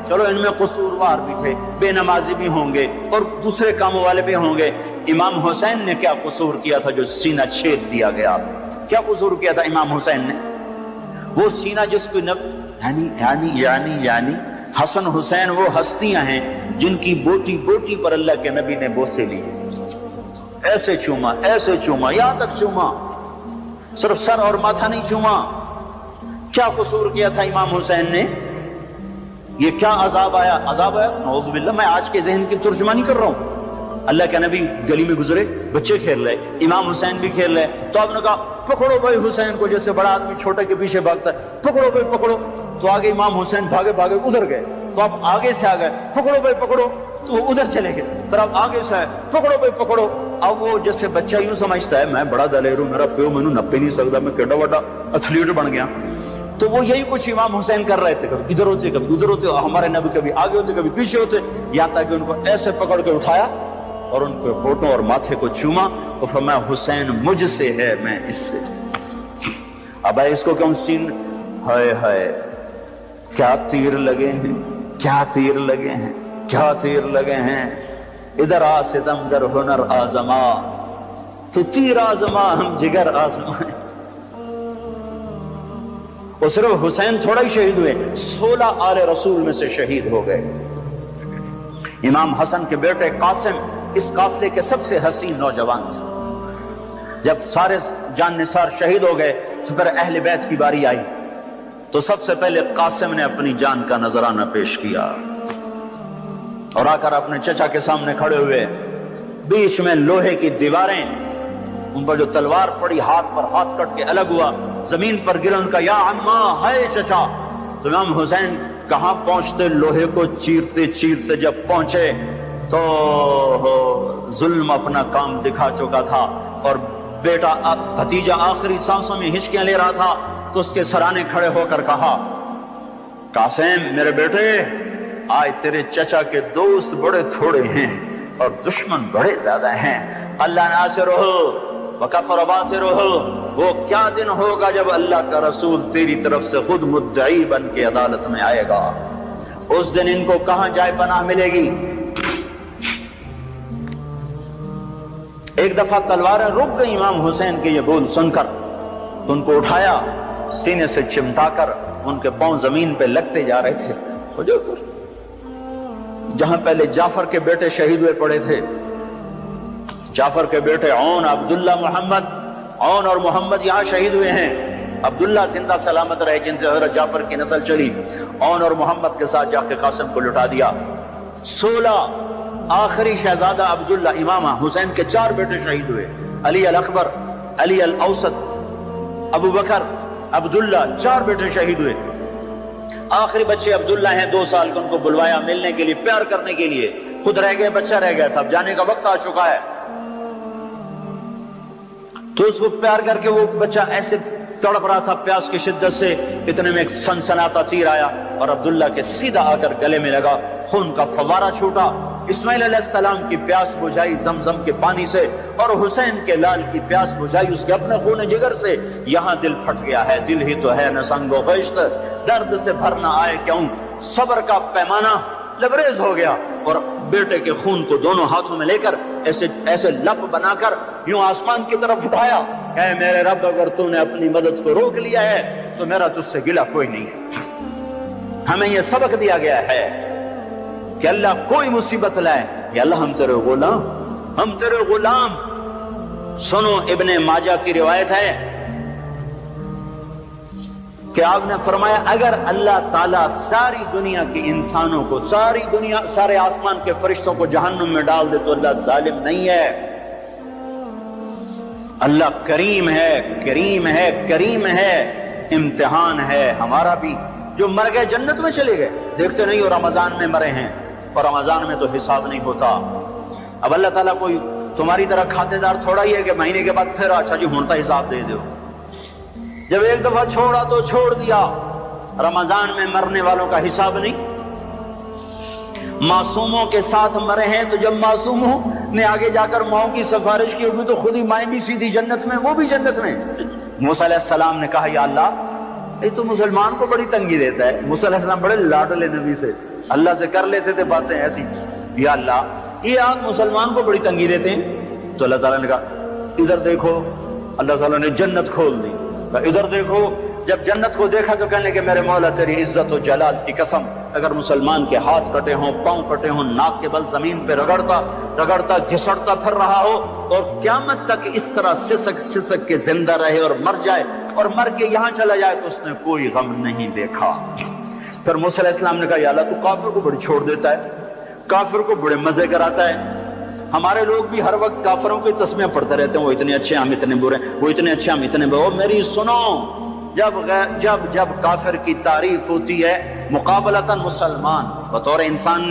چلو ان میں قصوروار بھی تھے، بے نمازی بھی ہوں گے اور دوسرے کاموں والے بھی ہوں گے. امام حسین نے کیا قصور کیا تھا جو سینہ چھید دیا گیا؟ کیا قصور کیا تھا امام حسین نے؟ وہ سینہ جس کو یعنی حسن حسین وہ ہستیاں ہیں جن کی بوٹی بوٹی پر اللہ کے نبی نے بوسے لی، ایسے چوما یہاں تک چوما، صرف سر اور ماتھا نہیں چوما. کیا قصور کیا تھا امام حسین نے؟ یہ کیا عذاب آیا؟ نعوذ باللہ، میں آج کے ذہن کی ترجمانی کر رہا ہوں. اللہ کے نبی گلی میں گزرے، بچے کھیل رہے، امام حسین بھی کھیل رہے، تو آپ نے کہا پکڑو بھائی حسین کو، جیسے بڑا آدمی چھوٹے کے پیچھے بھاگتا ہے، پکڑو بھائی پکڑو. تو آگے امام حسین بھاگے ادھر گئے، تو آپ آگے سے آ گئے، پکڑو بھائی پکڑو، تو وہ ادھر چلے گئے. پھر آپ آگے سے آئے، پکڑو بھائی پکڑو. اب وہ جیسے بچہ یوں سمجھتا ہے میں بڑا دلیر ہوں، میرا پیو مینوں نپے نہیں سکتا، میں کیڈا بڑا ایتھلیٹ بن گیا. تو وہ یہی کچھ امام حسین کر رہے تھے، کبھی ادھر ہوتے کبھی ادھر ہوتے، ہمارے نبی کبھی آگے ہوتے کبھی پیچھے ہوتے، یہاں تک کہ ان کو ایسے پکڑ کے اٹھایا اور ان کے ہونٹوں اور ماتھے کو چوما اور فرمایا حسین مجھ سے ہے، میں اس سے. اب اس کو کیوں سین، ہائے ہائے کیا تیر لگے ہیں، کیا تیر لگے ہیں، کیا تیر لگے ہیں. ادھر آ ستم در ہنر آزما، تو تیر آزما ہم جگر آزمائیں. اور صرف حسین تھوڑا ہی شہید ہوئے، 16 آل رسول میں سے شہید ہو گئے. امام حسن کے بیٹے قاسم اس قافلے کے سب سے حسین نوجوان تھے. جب سارے جان نثار شہید ہو گئے تو پھر اہل بیت کی باری آئی تو سب سے پہلے قاسم نے اپنی جان کا نذرانہ پیش کیا اور آ کر اپنے چچا کے سامنے کھڑے ہوئے. بیچ میں لوہے کی دیواریں، ان پر جو تلوار پڑی ہاتھ پر ہاتھ کٹ کے الگ ہوا، زمین پر گرا. ان کا یا عمّا ہے چچا. تو امام حسین کہاں پہنچتے، لوہے کو چیرتے چیرتے جب پہنچے تو ظلم اپنا کام دکھا چکا تھا اور بیٹا بھتیجا آخری سانسوں میں ہچکیاں لے رہا تھا. تو اس کے سرانے کھڑے ہو کر کہا قاسم میرے بیٹے، آج تیرے چچا کے دوست بڑے تھوڑے ہیں اور دشمن بڑے زیادہ ہیں. اللہ ناصرہ وکفر باطرہ. وہ کیا دن ہوگا جب اللہ کا رسول تیری طرف سے خود مدعی بن کے عدالت میں آئے گا. اس دن ان کو کہاں جائے پناہ ملے گی. ایک دفعہ تلواریں رک گئی امام حسین کے یہ بول سن کر. ان کو اٹھایا، سینے سے چمٹا کر ان کے پاؤں زمین پہ لگتے جا رہے تھے. جہاں پہلے جعفر کے بیٹے شہید ہوئے پڑے تھے، جعفر کے بیٹے عون، عبداللہ، محمد، عون اور محمد یہاں شہید ہوئے ہیں. عبداللہ زندہ سلامت رہے جن سے حضرت جعفر کی نسل چلی. عون اور محمد کے ساتھ جا کے قاسم کو لٹا دیا. 16 آخری شہزادہ عبداللہ، امام حسین کے 4 بیٹے شہید ہوئے. علی الاکبر، علی الاوسط، ابو بکر، عبداللہ، 4 بیٹے شہید ہوئے. آخری بچے عبداللہ ہیں 2 سال کے. ان کو بلوایا ملنے کے لیے، پیار کرنے کے لیے. خود رہ گئے، بچہ رہ گیا تھا. اب جانے کا وقت آ چکا ہے تو اس کو پیار کر کے وہ بچہ ایسے تڑپ رہا تھا پیاس کی شدت سے. اتنے میں ایک سنسناتا تیر آیا اور عبداللہ کے سیدھا آ کر گلے میں لگا. خون کا فوارہ چھوٹا. اسماعیل علیہ السلام کی پیاس بجھائی زمزم کے پانی سے اور حسین کے لال کی پیاس بجھائی اس کے اپنے خون جگر سے. یہاں دل پھٹ گیا ہے، دل ہی تو ہے نہ سنگ و خشت، درد سے بھر نہ آئے کیوں. صبر کا پیمانہ لبریز ہو گیا اور بیٹے کے خون کو دونوں ہاتھوں میں لے کر ایسے لپ بنا کر یوں آسمان کی طرف اٹھایا. اے میرے رب، اگر تو نے اپنی مدد کو روک لیا ہے تو میرا تجھ سے گلہ کوئی نہیں ہے. ہمیں یہ سبق دیا گیا ہے کہ اللہ کوئی مصیبت لائے، یا اللہ ہم تیرے غلام، ہم تیرے غلام. سنو، ابن ماجہ کی روایت ہے کہ آپ نے فرمایا اگر اللہ تعالیٰ ساری دنیا کے انسانوں کو، ساری دنیا، سارے آسمان کے فرشتوں کو جہنم میں ڈال دے تو اللہ ظالم نہیں ہے. اللہ کریم ہے، کریم ہے، کریم ہے. امتحان ہے ہمارا بھی. جو مر گئے جنت میں چلے گئے، دیکھتے نہیں ہو رمضان میں مرے ہیں اور رمضان میں تو حساب نہیں ہوتا. اب اللہ تعالیٰ کوئی تمہاری طرح کھاتے دار تھوڑا ہی ہے کہ مہینے کے بعد پھر اچھا جی ہونتا حساب دے دو. جب ایک دفعہ چھوڑا تو چھوڑ دیا. رمضان میں مرنے والوں کا حساب نہیں. معصوموں کے ساتھ مرے ہیں تو جب معصوموں نے آگے جا کر ماؤں کی سفارش کی ہوگی تو خود ہی مائیں بھی سیدھی جنت میں، وہ بھی جنت میں. موسیٰ علیہ السلام نے کہا یا اللہ، یہ تو مسلمان کو بڑی تنگی دیتا ہے. موسیٰ علیہ السلام بڑے لاڈلے نبی سے، اللہ سے کر لیتے تھے باتیں ایسی. یا اللہ یہ آگ مسلمان کو بڑی تنگی دیتے ہیں. تو اللہ تعالیٰ نے کہا ادھر دیکھو. اللہ تعالیٰ نے جنت کھول دی. ادھر دیکھو. جب جنت کو دیکھا تو کہنے کہ میرے مولا تیری عزت و جلال کی قسم، اگر مسلمان کے ہاتھ کٹے ہوں، پاؤں کٹے ہوں، ناک کے بل زمین پہ رگڑتا گھسڑتا پھر رہا ہو اور قیامت تک اس طرح سسک کے زندہ رہے اور مر جائے اور مر کے یہاں چلا جائے تو اس نے کوئی غم نہیں دیکھا. پھر موسیٰ علیہ السلام نے کہا یا اللہ تو کافر کو بڑی چھوڑ دیتا ہے، کافر کو بڑے مزے کراتا ہے. ہمارے لوگ بھی ہر وقت کافروں کی تسمیاں پڑھتے رہتے ہیں، وہ اتنے اچھے ہم اتنے برے، وہ اتنے اچھے ہم اتنے برے. میری سنو، جب کافر کی تعریف ہوتی ہے مقابلتاً مسلمان، بطور انسان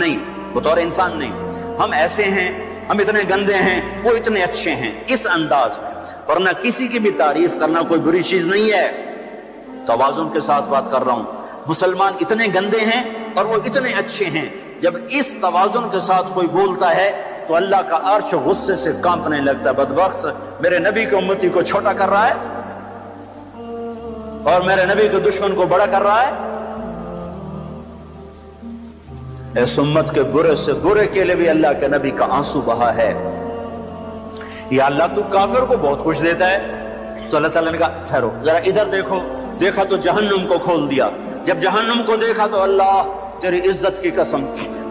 نہیں، ہم ایسے ہیں، ہم اتنے گندے ہیں، وہ اتنے اچھے ہیں، اس انداز میں. ورنہ کسی کی بھی تعریف کرنا کوئی بری چیز نہیں ہے. توازن کے ساتھ بات کر رہا ہوں. مسلمان اتنے گندے ہیں اور وہ اتنے اچھے ہیں. جب اس توازن کے ساتھ کوئی بولتا ہے تو اللہ کا عرش غصے سے کانپنے لگتا ہے. بدبخت میرے نبی کی امتی کو چھوٹا کر رہا ہے اور میرے نبی کے دشمن کو بڑا کر رہا ہے. اس امت کے برے سے برے کے لیے بھی اللہ کے نبی کا آنسو بہا ہے. یا اللہ تو کافر کو بہت کچھ دیتا ہے. تو اللہ تعالیٰ نے کہا ٹھہرو ذرا ادھر دیکھو. دیکھا تو جہنم کو کھول دیا. جب جہنم کو دیکھا تو اللہ تیری عزت کی قسم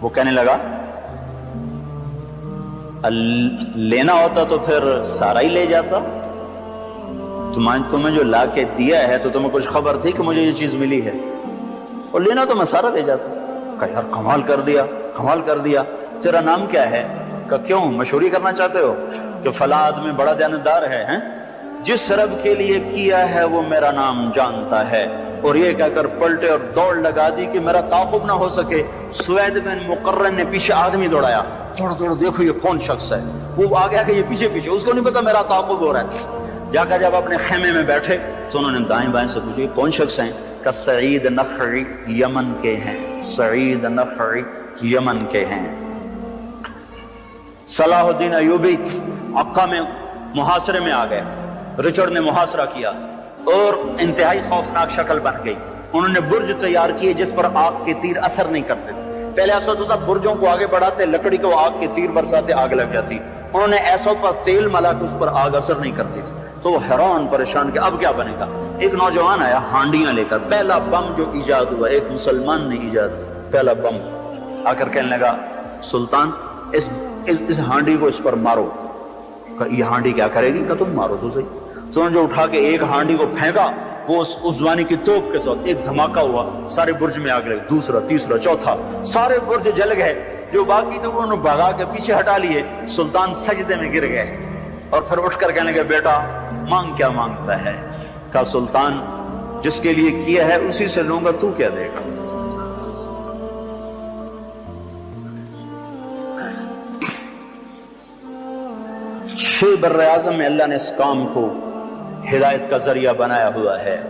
وہ کہنے لگا لینا ہوتا تو پھر سارا ہی لے جاتا، تمہیں جو لا کے دیا ہے تو تمہیں کچھ خبر تھی کہ مجھے یہ چیز ملی ہے، اور لینا تو میں سارا لے جاتا۔ کہا یار کمال کر دیا، کمال کر دیا، تیرا نام کیا ہے؟ کہا کیوں مشہوری کرنا چاہتے ہو کہ فلاں آدمی بڑا دیانتدار ہے؟ جس رب کے لیے کیا ہے وہ میرا نام جانتا ہے۔ اور یہ کہہ کر پلٹے اور دوڑ لگا دی کہ میرا تعاقب نہ ہو سکے۔ سوید بن مقرن نے پیچھے آدمی دوڑایا، دوڑ دوڑ دیکھو یہ کون شخص ہے، وہ آ گیا کہ یہ پیچھے پیچھے، اس کو نہیں پتا میرا تعاقب ہو رہا ہے۔ جا کر جب اپنے خیمے میں بیٹھے تو انہوں نے دائیں بائیں سے پوچھا یہ کون شخص ہیں؟ کہ سعید نخعی یمن کے ہیں، سعید نخعی یمن کے ہیں۔ صلاح الدین ایوبی عکا میں محاصرے میں آ گئے، رچرڈ نے محاصرہ کیا اور انتہائی خوفناک شکل بن گئی۔ انہوں نے برج تیار کیے جس پر آگ کے تیر اثر نہیں کرتے۔ پہلے ایسا ہوتا تھا برجوں کو آگے بڑھاتے، لکڑی کو آگ کے تیر برساتے، آگ لگ جاتی۔ انہوں نے ایسا پر تیل ملا کہ اس پر آگ اثر نہیں کرتی تھی۔ تو وہ حیران پریشان کہ اب کیا بنے گا۔ ایک نوجوان آیا ہانڈیاں لے کر، پہلا بم جو ایجاد ہوا ایک مسلمان نے ایجاد کیا، پہلا بم، آ کر کہنے لگا سلطان اس ہانڈی کو اس پر مارو۔ کہ یہ ہانڈی کیا کرے گی؟ کہ تم مارو تو صحیح۔ تو انہوں نے جو اٹھا کے ایک ہانڈی کو پھینکا، وہ اس زوانی کی توپ کے ساتھ ایک دھماکہ ہوا، سارے برج میں آگ لگی، دوسرا تیسرا چوتھا، سارے برج جل گئے۔ جو باقی تھے وہ انہوں نے بھگا کے پیچھے ہٹا لیے۔ سلطان سجدے میں گر گئے اور پھر اٹھ کر کہنے لگے بیٹا مانگ کیا مانگتا ہے؟ کہا سلطان جس کے لیے کیا ہے اسی سے لوں گا، تو کیا دے گا؟ چھ بر اعظم میں اللہ نے اس کام کو ہدایت کا ذریعہ بنایا ہوا ہے۔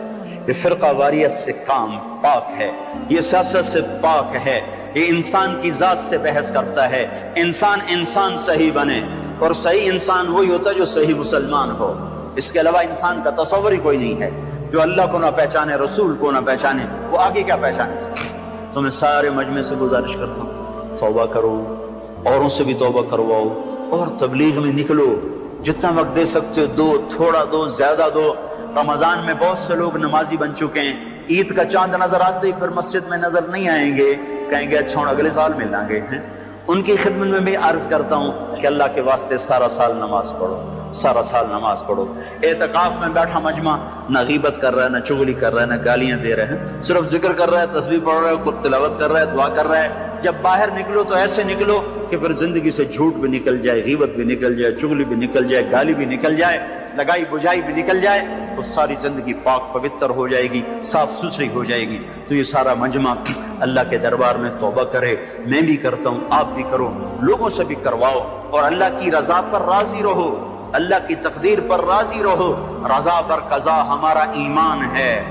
یہ فرقہ واریت سے کام پاک ہے، یہ سیاست سے پاک ہے، یہ انسان کی ذات سے بحث کرتا ہے۔ انسان صحیح بنے، اور صحیح انسان وہی ہوتا ہے جو صحیح مسلمان ہو۔ اس کے علاوہ انسان کا تصور ہی کوئی نہیں ہے۔ جو اللہ کو نہ پہچانے، رسول کو نہ پہچانے، وہ آگے کیا پہچانے؟ تو میں سارے مجمع سے گزارش کرتا ہوں توبہ کرو، اوروں سے بھی توبہ کرواؤ، اور تبلیغ میں نکلو، جتنا وقت دے سکتے ہو دو، تھوڑا دو، زیادہ دو۔ رمضان میں بہت سے لوگ نمازی بن چکے ہیں، عید کا چاند نظر آتے ہی پھر مسجد میں نظر نہیں آئیں گے، کہیں گے اچھا اگلے سال ملیں گے۔ ان کی خدمت میں بھی عرض کرتا ہوں کہ اللہ کے واسطے سارا سال نماز پڑھو، سارا سال نماز پڑھو۔ اعتکاف میں بیٹھا مجمع نہ غیبت کر رہا ہے، نہ چغلی کر رہا ہے، نہ گالیاں دے رہے ہیں، صرف ذکر کر رہا ہے، تسبیح پڑھ رہا ہے، تلاوت کر رہا ہے، دعا کر رہا ہے۔ جب باہر نکلو تو ایسے نکلو کہ پھر زندگی سے جھوٹ بھی نکل جائے، غیبت بھی نکل جائے، چغلی بھی نکل جائے، گالی بھی نکل جائے، لگائی بجائی بھی نکل جائے، تو ساری زندگی پاک پوتر ہو جائے گی، صاف ستھری ہو جائے گی۔ تو یہ سارا مجمع اللہ کے دربار میں توبہ کرے، میں بھی کرتا ہوں، آپ بھی کرو، لوگوں سے بھی کرواؤ، اور اللہ کی رضا پر راضی رہو، اللہ کی تقدیر پر راضی رہو۔ رضا بر قضا ہمارا ایمان ہے،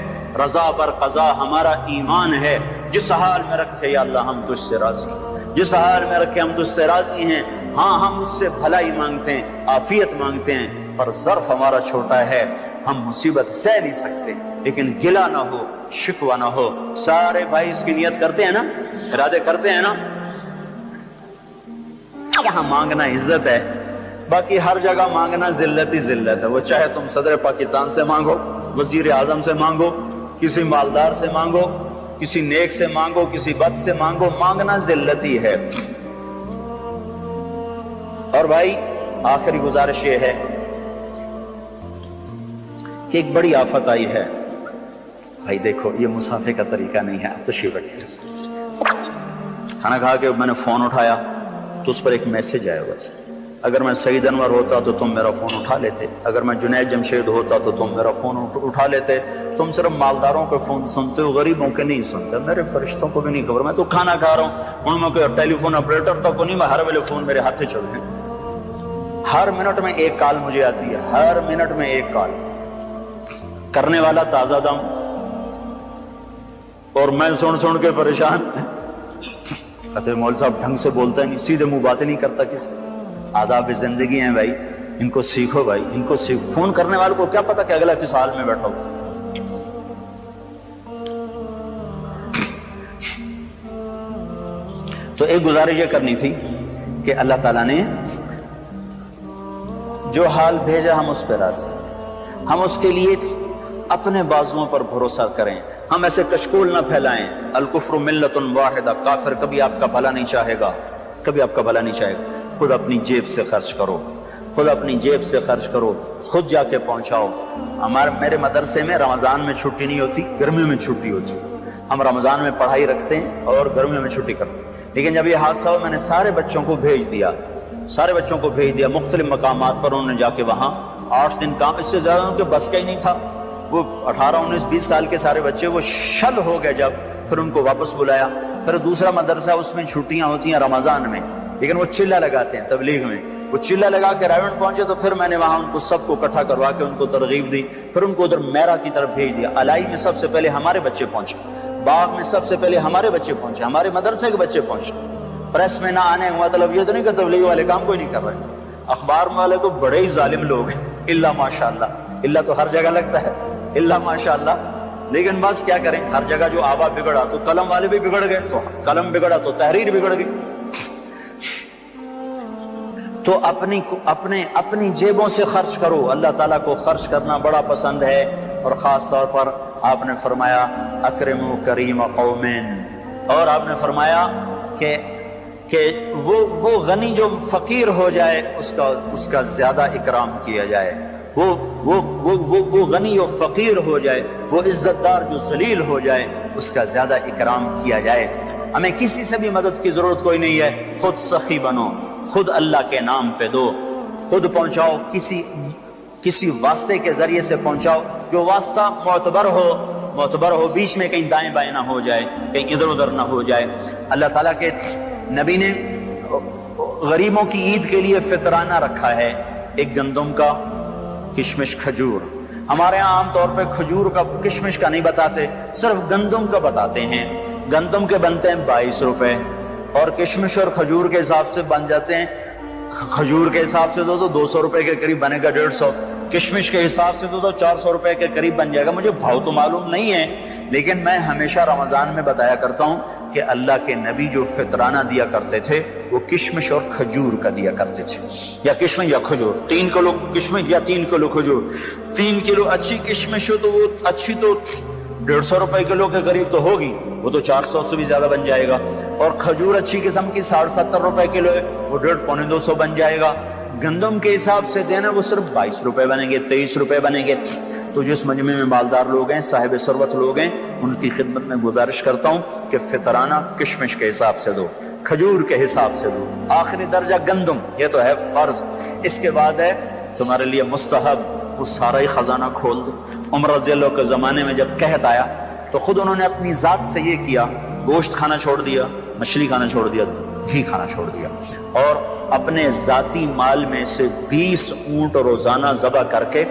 رضا بر قضا ہمارا ایمان ہے۔ جس حال میں رکھے یا اللہ ہم تجھ سے راضی، جس حال میں رکھے ہم تجھ سے راضی ہیں۔ ہاں ہم اس سے بھلائی مانگتے ہیں، عافیت مانگتے ہیں، پر ظرف ہمارا چھوٹا ہے، ہم مصیبت سہ نہیں سکتے، لیکن گلہ نہ ہو، شکوہ نہ ہو۔ سارے بھائی اس کی نیت کرتے ہیں نا، ارادے کرتے ہیں نا۔ یہاں مانگنا عزت ہے، باقی ہر جگہ مانگنا ذلت ہی ذلت ہے۔ وہ چاہے تم صدر پاکستان سے مانگو، وزیر اعظم سے مانگو، کسی مالدار سے مانگو، کسی نیک سے مانگو، کسی بد سے مانگو، مانگنا ذلت ہی ہے۔ اور بھائی آخری گزارش یہ ہے کہ ایک بڑی آفت آئی ہے۔ بھائی دیکھو یہ مسافے کا طریقہ نہیں ہے، تشریف رکھیے۔ کھانا کھا کے میں نے فون اٹھایا تو اس پر ایک میسج آیا ہوا تھا۔ اگر میں سعید انور ہوتا تو تم میرا فون اٹھا لیتے، اگر میں جنید جمشید ہوتا تو تم میرا فون اٹھا لیتے۔ تم صرف مالداروں کے فون سنتے ہو، غریبوں کے نہیں سنتے، میرے فرشتوں کو بھی نہیں خبر، میں تو کھانا کھا رہا ہوں، ان میں کوئی ٹیلی فون آپریٹر تک کو نہیں، میں ہر ویلے فون میرے ہاتھ سے چل رہے ہیں۔ ہر منٹ میں ایک کال مجھے آتی ہے، ہر منٹ میں ایک کال، کرنے والا تازہ دم، اور میں سن کے پریشان۔ کہتے مول صاحب ڈھنگ سے بولتا ہے نہیں، سیدھے منہ باتیں نہیں کرتا، کس آداب زندگی ہیں بھائی، ان کو سیکھو بھائی، ان کو سیکھو۔ فون کرنے والے کو کیا پتا کہ اگلا کس حال میں بیٹھا ہو۔ تو ایک گزارش یہ کرنی تھی کہ اللہ تعالیٰ نے جو حال بھیجا ہم اس پہ راضی، ہم اس کے لیے اپنے بازوؤں پر بھروسہ کریں، ہم ایسے کشکول نہ پھیلائیں. الکفر ملت واحدہ، کافر کبھی آپ کا بھلا نہیں چاہے گا، کبھی آپ کا بھلا نہیں چاہے گا. خود اپنی جیب سے خرچ کرو، خود اپنی جیب سے خرچ کرو، خود جا کے پہنچاؤ. میرے مدرسے میں رمضان میں چھٹی نہیں ہوتی، گرمیوں میں چھٹی ہوتی. ہم رمضان میں پڑھائی رکھتے ہیں اور گرمیوں میں چھٹی کرتے ہیں. لیکن جب یہ حادثہ ہوا میں نے سارے بچوں کو بھیج دیا، سارے بچوں کو بھیج دیا مختلف مقامات پر. انہوں نے جا کے وہاں 8 دن کام، اس سے زیادہ ان کے بس کا ہی نہیں تھا. وہ 18 19 20 سال کے سارے بچے وہ شل ہو گئے. جب پھر ان کو واپس بلایا. پھر دوسرا مدرسہ، اس میں چھٹیاں ہوتی ہیں رمضان میں، لیکن وہ چلہ لگاتے ہیں تبلیغ میں. وہ چلہ لگا کے رائیونڈ پہنچے تو پھر میں نے وہاں ان کو سب کو اکٹھا کروا کے ان کو ترغیب دی. پھر ان کو ادھر میرا کی طرف بھیج دیا. الائی میں سب سے پہلے ہمارے بچے پہنچے، باغ میں سب سے پہلے ہمارے بچے پہنچے، ہمارے مدرسے کے بچے پہنچے. پریس میں نہ آنے مطلب یہ تو نہیں کہ تبلیغ والے کام کوئی نہیں کر رہے. اخبار والے تو بڑے ہی ظالم لوگ ہیں، اللہ ماشاءاللہ. اللہ تو ہر جگہ لگتا ہے، اللہ ماشاءاللہ. لیکن بس کیا کریں، ہر جگہ جو آوا بگڑا تو قلم والے بھی بگڑ گئے، تو قلم بگڑا تو تحریر بگڑ گئی. تو اپنی جیبوں سے خرچ کرو. اللہ تعالیٰ کو خرچ کرنا بڑا پسند ہے. اور خاص طور پر آپ نے فرمایا اکرموا کریم قومین، اور آپ نے فرمایا کہ وہ غنی جو فقیر ہو جائے اس کا زیادہ اکرام کیا جائے. وہ غنی جو فقیر ہو جائے، وہ عزت دار جو ذلیل ہو جائے، اس کا زیادہ اکرام کیا جائے. ہمیں کسی سے بھی مدد کی ضرورت کوئی نہیں ہے. خود سخی بنو، خود اللہ کے نام پہ دو، خود پہنچاؤ. کسی واسطے کے ذریعے سے پہنچاؤ، جو واسطہ معتبر ہو، بیچ میں کہیں دائیں بائیں نہ ہو جائے، کہیں ادھر ادھر نہ ہو جائے. اللہ تعالیٰ کے نبی نے غریبوں کی عید کے لیے فطرانہ رکھا ہے، ایک گندم کا، کشمش، کھجور. ہمارے ہاں عام طور پہ کھجور کا، کشمش کا نہیں بتاتے، صرف گندم کا بتاتے ہیں. گندم کے بنتے ہیں 22 روپے، اور کشمش اور کھجور کے حساب سے بن جاتے ہیں. کھجور کے حساب سے تو 200 روپے کے قریب بنے گا، 150. کشمش کے حساب سے تو 400 روپے کے قریب بن جائے گا. مجھے بھاؤ تو معلوم نہیں ہے، لیکن میں ہمیشہ رمضان میں بتایا کرتا ہوں کہ اللہ کے نبی جو فطرانہ دیا کرتے تھے وہ کشمش اور کھجور کا دیا کرتے تھے، یا کشمش یا کھجور. 3 کلو کشمش یا 3 کلو کھجور. 3 کلو اچھی کشمش ہو تو وہ اچھی تو 150 روپے کلو کے قریب تو ہوگی، وہ تو 400 سے بھی زیادہ بن جائے گا. اور کھجور اچھی قسم کی 70 روپے کلو ہے، وہ 150 پونے 200 بن جائے گا. گندم کے حساب سے دینا وہ صرف 22 روپے بنیں گے، 23 روپے بنیں گے. تو جس مجمع میں مالدار لوگ ہیں، صاحب ثروت لوگ ہیں، ان کی خدمت میں گزارش کرتا ہوں کہ فطرانہ کشمش کے حساب سے دو، کھجور کے حساب سے دو. آخری درجہ گندم، یہ تو ہے فرض. اس کے بعد ہے تمہارے لیے مستحب، وہ سارا ہی خزانہ کھول دو. عمر رضی اللہ کے زمانے میں جب قحط آیا تو خود انہوں نے اپنی ذات سے یہ کیا، گوشت کھانا چھوڑ دیا، مچھلی کھانا چھوڑ دیا، گھی کھانا چھوڑ دیا، اور اپنے ذاتی مال میں سے 20 اونٹ روزانہ ذبح کر کے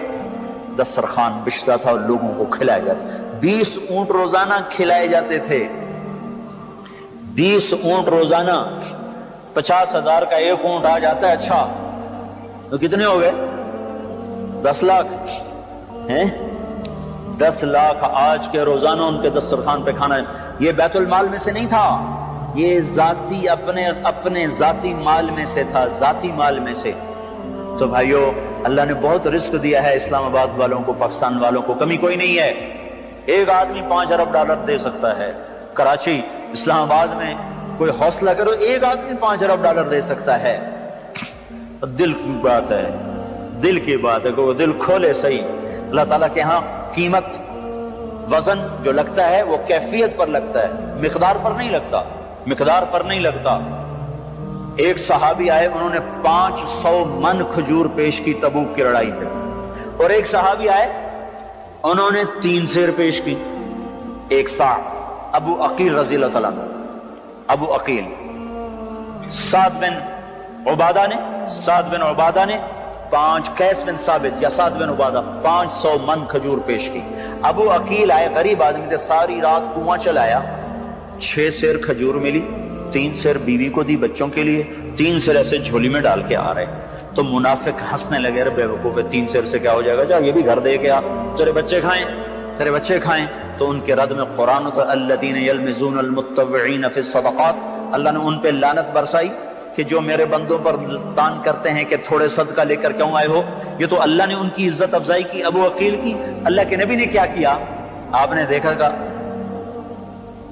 دسترخوان بچھتا تھا اور لوگوں کو کھلائے جاتے. 20 اونٹ روزانہ کھلائے جاتے تھے. 20 اونٹ روزانہ، 50,000 کا ایک اونٹ آ جاتا ہے. اچھا تو کتنے ہو گئے؟ 10 لاکھ ہیں. 10 لاکھ آج کے روزانہ ان کے دسترخوان پہ کھانا. یہ بیت المال میں سے نہیں تھا، یہ ذاتی اپنے ذاتی مال میں سے تھا، ذاتی مال میں سے. تو بھائیو، اللہ نے بہت رزق دیا ہے اسلام آباد والوں کو، پاکستان والوں کو، کمی کوئی نہیں ہے. ایک آدمی 5 ارب ڈالر دے سکتا ہے. کراچی، اسلام آباد میں کوئی حوصلہ کرو، ایک آدمی 5 ارب ڈالر دے سکتا ہے. دل کی بات ہے، دل کی بات ہے کہ وہ دل کھولے صحیح. اللہ تعالیٰ کے ہاں قیمت، وزن جو لگتا ہے وہ کیفیت پر لگتا ہے، مقدار پر نہیں لگتا، مقدار پر نہیں لگتا. ایک صحابی آئے، انہوں نے 500 من کھجور پیش کی تبوک کی لڑائی پہ. اور ایک صحابی آئے، انہوں نے 3 سیر پیش کی، 1 سا. ابو عقیل رضی اللہ تعالیٰ عنہ، ابو عقیل، سعد بن عبادہ نے 5، قیس بن ثابت یا سعد بن عبادہ 500 من کھجور پیش کی. ابو عقیل آئے، غریب آدمی تھے، ساری رات کنواں چلایا، 6 سیر کھجور ملی، 3 سیر بیوی کو دی بچوں کے لیے، 3 سیر ایسے جھولی میں ڈال کے آ رہے. تو منافق ہنسنے لگے، رے بیوقوف، 3 سیر سے کیا ہو جائے گا، جا یہ بھی گھر دے کے آ، تیرے بچے کھائیں، تیرے بچے کھائیں. تو ان کے رد میں قرآن الذین یلمزون المتطوعین فی الصدقات، اللہ نے ان پہ لعنت برسائی کہ جو میرے بندوں پر تان کرتے ہیں کہ تھوڑے صدقہ لے کر کیوں آئے ہو. یہ تو اللہ نے ان کی عزت افزائی کی، ابو عقیل کی. اللہ کے نبی نے کیا کیا؟ آپ نے دیکھا گا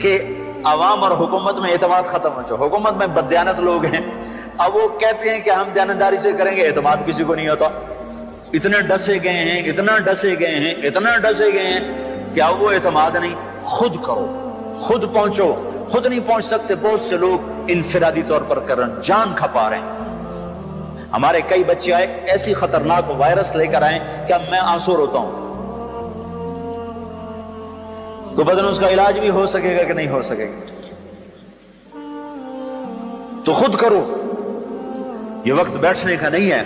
کہ عوام اور حکومت میں اعتماد ختم ہو چکا، حکومت میں بددیانت لوگ ہیں، اب وہ کہتے ہیں کہ ہم دیانتداری سے کریں گے، اعتماد کسی کو نہیں ہوتا، اتنے ڈسے گئے ہیں، اتنا ڈسے گئے ہیں، اتنا ڈسے گئے ہیں کہ اب وہ اعتماد نہیں، خود کرو، خود پہنچو، خود نہیں پہنچ سکتے، بہت سے لوگ انفرادی طور پر کر رہے ہیں، جان کھپا رہے ہیں۔ ہمارے کئی بچے آئے ایسی خطرناک وائرس لے کر آئے کہ اب میں آنسو روتا ہوں، تو بدن اس کا علاج بھی ہو سکے گا کہ نہیں ہو سکے گا؟ تو خود کرو، یہ وقت بیٹھنے کا نہیں ہے،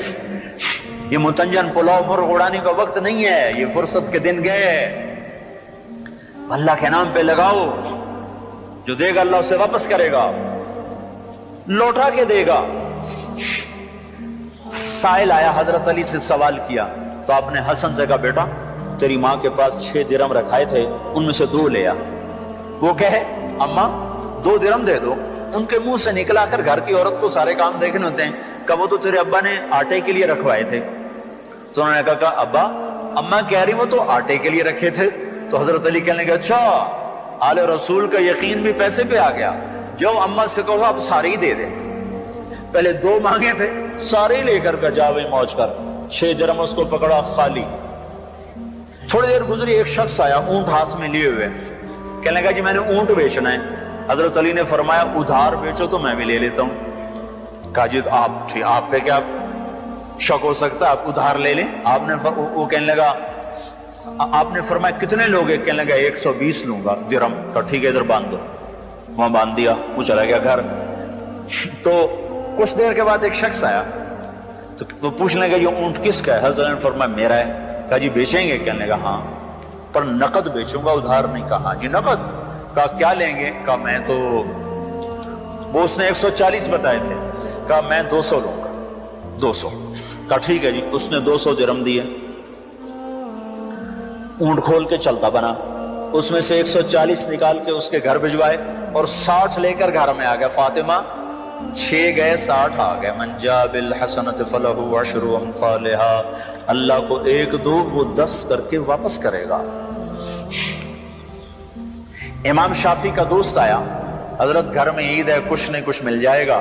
یہ متنجن پلاؤ مرغ اڑانے کا وقت نہیں ہے، یہ فرصت کے دن گئے، اللہ کے نام پہ لگاؤ، جو دے گا اللہ اسے واپس کرے گا، لوٹا کے دے گا۔ سائل آیا، حضرت علی سے سوال کیا، تو آپ نے حسن سے کہا بیٹا تیری ماں کے پاس 6 درم رکھائے تھے، ان میں سے 2 لے آ۔ وہ کہے اماں 2 درم دے دو، ان کے منہ سے نکلا، آخر گھر کی عورت کو سارے کام دیکھنے ہوتے ہیں، کہ وہ تو تیرے ابا نے آٹے کے لیے رکھوائے تھے۔ تو انہوں نے کہا ابا اماں کہہ رہی وہ تو آٹے کے لیے رکھے تھے۔ تو حضرت علی کہنے لگے اچھا آل رسول کا یقین بھی پیسے پہ آ گیا، جو اماں سے کہو اب سارے ہی دے دے، پہلے 2 مانگے تھے سارے ہی لے کر کے جا وہی موج کر، 6 درم اس کو پکڑا خالی۔ تھوڑی دیر گزری، ایک شخص آیا اونٹ ہاتھ میں لیے ہوئے، کہنے لگا جی میں نے اونٹ بیچنا ہے۔ حضرت علی نے فرمایا ادھار بیچو تو میں بھی لے لیتا ہوں۔ کہا جی آپ پہ کیا شک ہو سکتا ہے، آپ ادھار لے لیں۔ وہ کہنے لگا، آپ نے فرمایا کتنے لوگ ہیں؟ کہنے لگا 120 لوں گا درم کا، ٹھیک ہے ادھر باندھ دو۔ وہاں باندھ دیا، وہ چلا گیا گھر۔ تو کچھ دیر کے بعد ایک شخص آیا، تو وہ پوچھنے لگا یہ اونٹ کس کا ہے؟ حضرت نے فرمایا میرا ہے۔ کہا جی بیچیں گے؟ کہنے لگا ہاں، پر نقد بیچوں گا، ادھار نہیں۔ کہا ہاں جی نقد۔ کہا کیا لیں گے؟ کہا میں تو، وہ اس نے 140 بتائے تھے، کہا میں 200 لوں گا، 200۔ کہا ٹھیک ہے جی، اس نے 200 درم دیے، اونٹ کھول کے چلتا بنا، اس میں سے 140 نکال کے اس کے گھر بھجوائے اور 60 لے کر گھر میں آ گیا۔ فاطمہ 6 گئے 60 آ گئے۔ من جاء بالحسنۃ فلہ عشر امثالھا، اللہ کو 1 دو وہ 10 کر کے واپس کرے گا۔ امام شافعی کا دوست آیا، حضرت گھر میں عید ہے، کچھ نہیں کچھ مل جائے گا،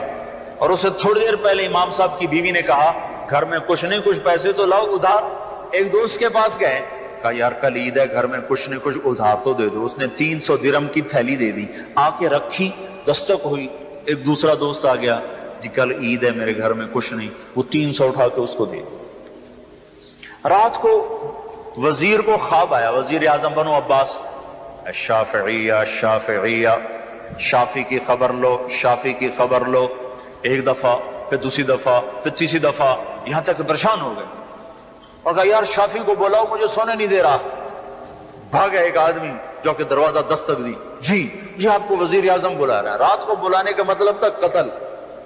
اور اسے تھوڑی دیر پہلے امام صاحب کی بیوی نے کہا گھر میں کچھ نہیں کچھ پیسے تو لاؤ ادھار۔ ایک دوست کے پاس گئے، کہا یار کل عید ہے، گھر میں کچھ نہیں کچھ ادھار تو دے دو۔ اس نے 300 درم کی تھیلی دے دی، آ کے رکھی، دستک ہوئی، ایک دوسرا دوست آ گیا، جی کل عید ہے میرے گھر میں کچھ نہیں، وہ 300 اٹھا کے اس کو دے۔ رات کو وزیر کو خواب آیا، وزیر اعظم بنو عباس، الشافعیہ الشافعیہ، شافی کی خبر لو، شافی کی خبر لو۔ ایک دفعہ، پھر دوسری دفعہ، پھر تیسری دفعہ، یہاں تک پریشان ہو گئے اور کہا یار شافی کو بلاؤ، مجھے سونے نہیں دے رہا۔ بھاگا ایک آدمی جو کہ دروازہ دستک دی، جی آپ کو وزیر اعظم بلا رہا ہے۔ رات کو بلانے کا مطلب تھا قتل،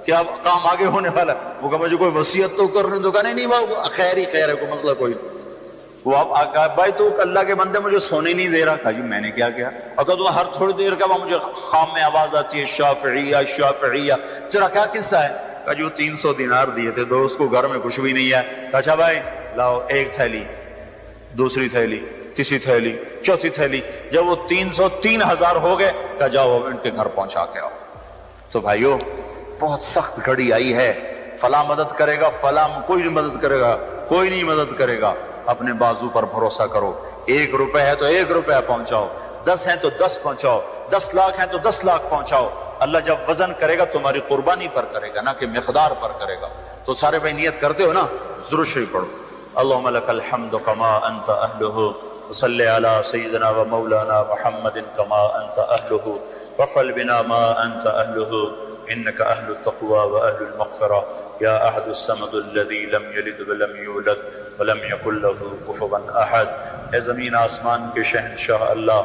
کیا کام آگے ہونے والا ہے؟ وہ کہا مجھے کوئی وصیت تو کرنے دو۔ کہا نہیں وہ خیر ہی خیر ہے، کوئی مسئلہ کوئی۔ وہ آپ بھائی تو اللہ کے بندے مجھے سونے نہیں دے رہا۔ کہا جی میں نے کیا کیا؟ اور کہا تو ہر تھوڑی دیر کا مجھے خام میں آواز آتی ہے شافعیہ شافعیہ، تیرا کیا قصہ ہے؟ کہا جو 300 دینار دیے تھے دوست کو، گھر میں کچھ بھی نہیں ہے۔ کہا اچھا بھائی لاؤ، ایک تھیلی، دوسری تھیلی، تیسری تھیلی، چوتھی تھیلی۔ جب وہ 300 3000 ہو گئے، کہا جاؤ ان کے گھر پہنچا کے آؤ۔ تو بھائیو بہت سخت گھڑی آئی ہے، فلاں مدد کرے گا، فلاں کوئی نہیں مدد کرے گا، کوئی نہیں مدد کرے گا۔ اپنے بازو پر بھروسہ کرو، 1 روپے ہے تو 1 روپے پہنچاؤ، 10 ہیں تو 10 پہنچاؤ، 10 لاکھ ہیں تو 10 لاکھ پہنچاؤ۔ اللہ جب وزن کرے گا تمہاری قربانی پر کرے گا، نہ کہ مقدار پر کرے گا۔ تو سارے بھائی نیت کرتے ہو نا؟ درود شریف پڑھو۔ اللہم لک الحمد کما انت اہلہ، وصلی علی سیدنا و مولانا محمد کما انت اہلہ، وفعل بنا ما انت اہلہ، انک اہل التقوی و اہل المغفرہ، یا احد الصمد الذی لم یلد ولم یولد ولم یکن لہ کفوا احد۔ اے زمین آسمان کے شہنشاہ اللہ،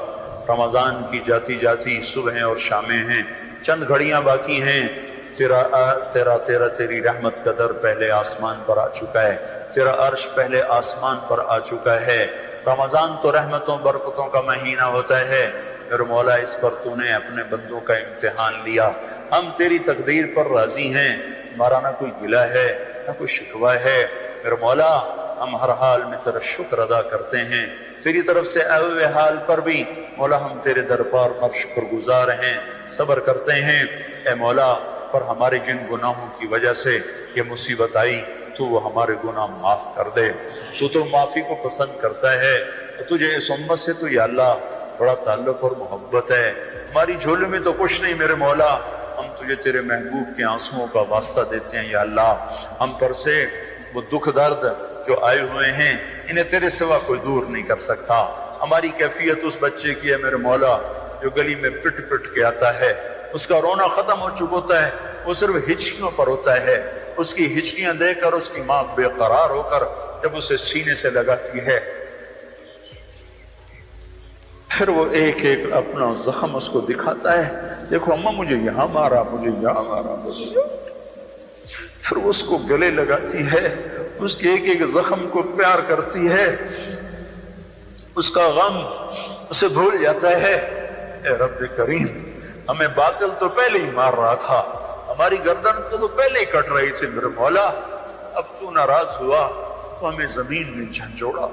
رمضان کی جاتی جاتی صبحیں اور شامیں ہیں، چند گھڑیاں باقی ہیں، تیری رحمت کا در پہلے آسمان پر آ چکا ہے، تیرا عرش پہلے آسمان پر آ چکا ہے۔ رمضان تو رحمتوں برکتوں کا مہینہ ہوتا ہے، میرے مولا اس پر تو نے اپنے بندوں کا امتحان لیا، ہم تیری تقدیر پر راضی ہیں، ہمارا نہ کوئی گلہ ہے نہ کوئی شکوہ ہے۔ میرے مولا ہم ہر حال میں تیرا شکر ادا کرتے ہیں، تیری طرف سے آئے ہوئے حال پر بھی مولا ہم تیرے دربار پر شکر گزار ہیں، صبر کرتے ہیں۔ اے مولا پر ہمارے جن گناہوں کی وجہ سے یہ مصیبت آئی تو وہ ہمارے گناہ معاف کر دے، تو معافی کو پسند کرتا ہے۔ تجھے اس امت سے تو یا اللہ بڑا تعلق اور محبت ہے، ہماری جھولے میں تو کچھ نہیں میرے مولا، ہم تجھے تیرے محبوب کے آنسوؤں کا واسطہ دیتے ہیں یا اللہ، ہم پر سے وہ دکھ درد جو آئے ہوئے ہیں انہیں تیرے سوا کوئی دور نہیں کر سکتا۔ ہماری کیفیت اس بچے کی ہے میرے مولا جو گلی میں پٹ پٹ کے آتا ہے، اس کا رونا ختم ہو چکا ہوتا ہے، وہ صرف ہچکیوں پر ہوتا ہے، اس کی ہچکیاں دیکھ کر اس کی ماں بے قرار ہو کر جب اسے سینے سے لگاتی ہے پھر وہ ایک ایک اپنا زخم اس کو دکھاتا ہے، دیکھو اماں مجھے یہاں مارا، مجھے یہاں مارا، پھر اس کو گلے لگاتی ہے، اس کے ایک ایک زخم کو پیار کرتی ہے، اس کا غم اسے بھول جاتا ہے۔ اے رب کریم ہمیں باطل تو پہلے ہی مار رہا تھا، ہماری گردن تو پہلے ہی کٹ رہی تھی میرے مولا، اب تو ناراض ہوا تو ہمیں زمین میں جھنجھوڑا،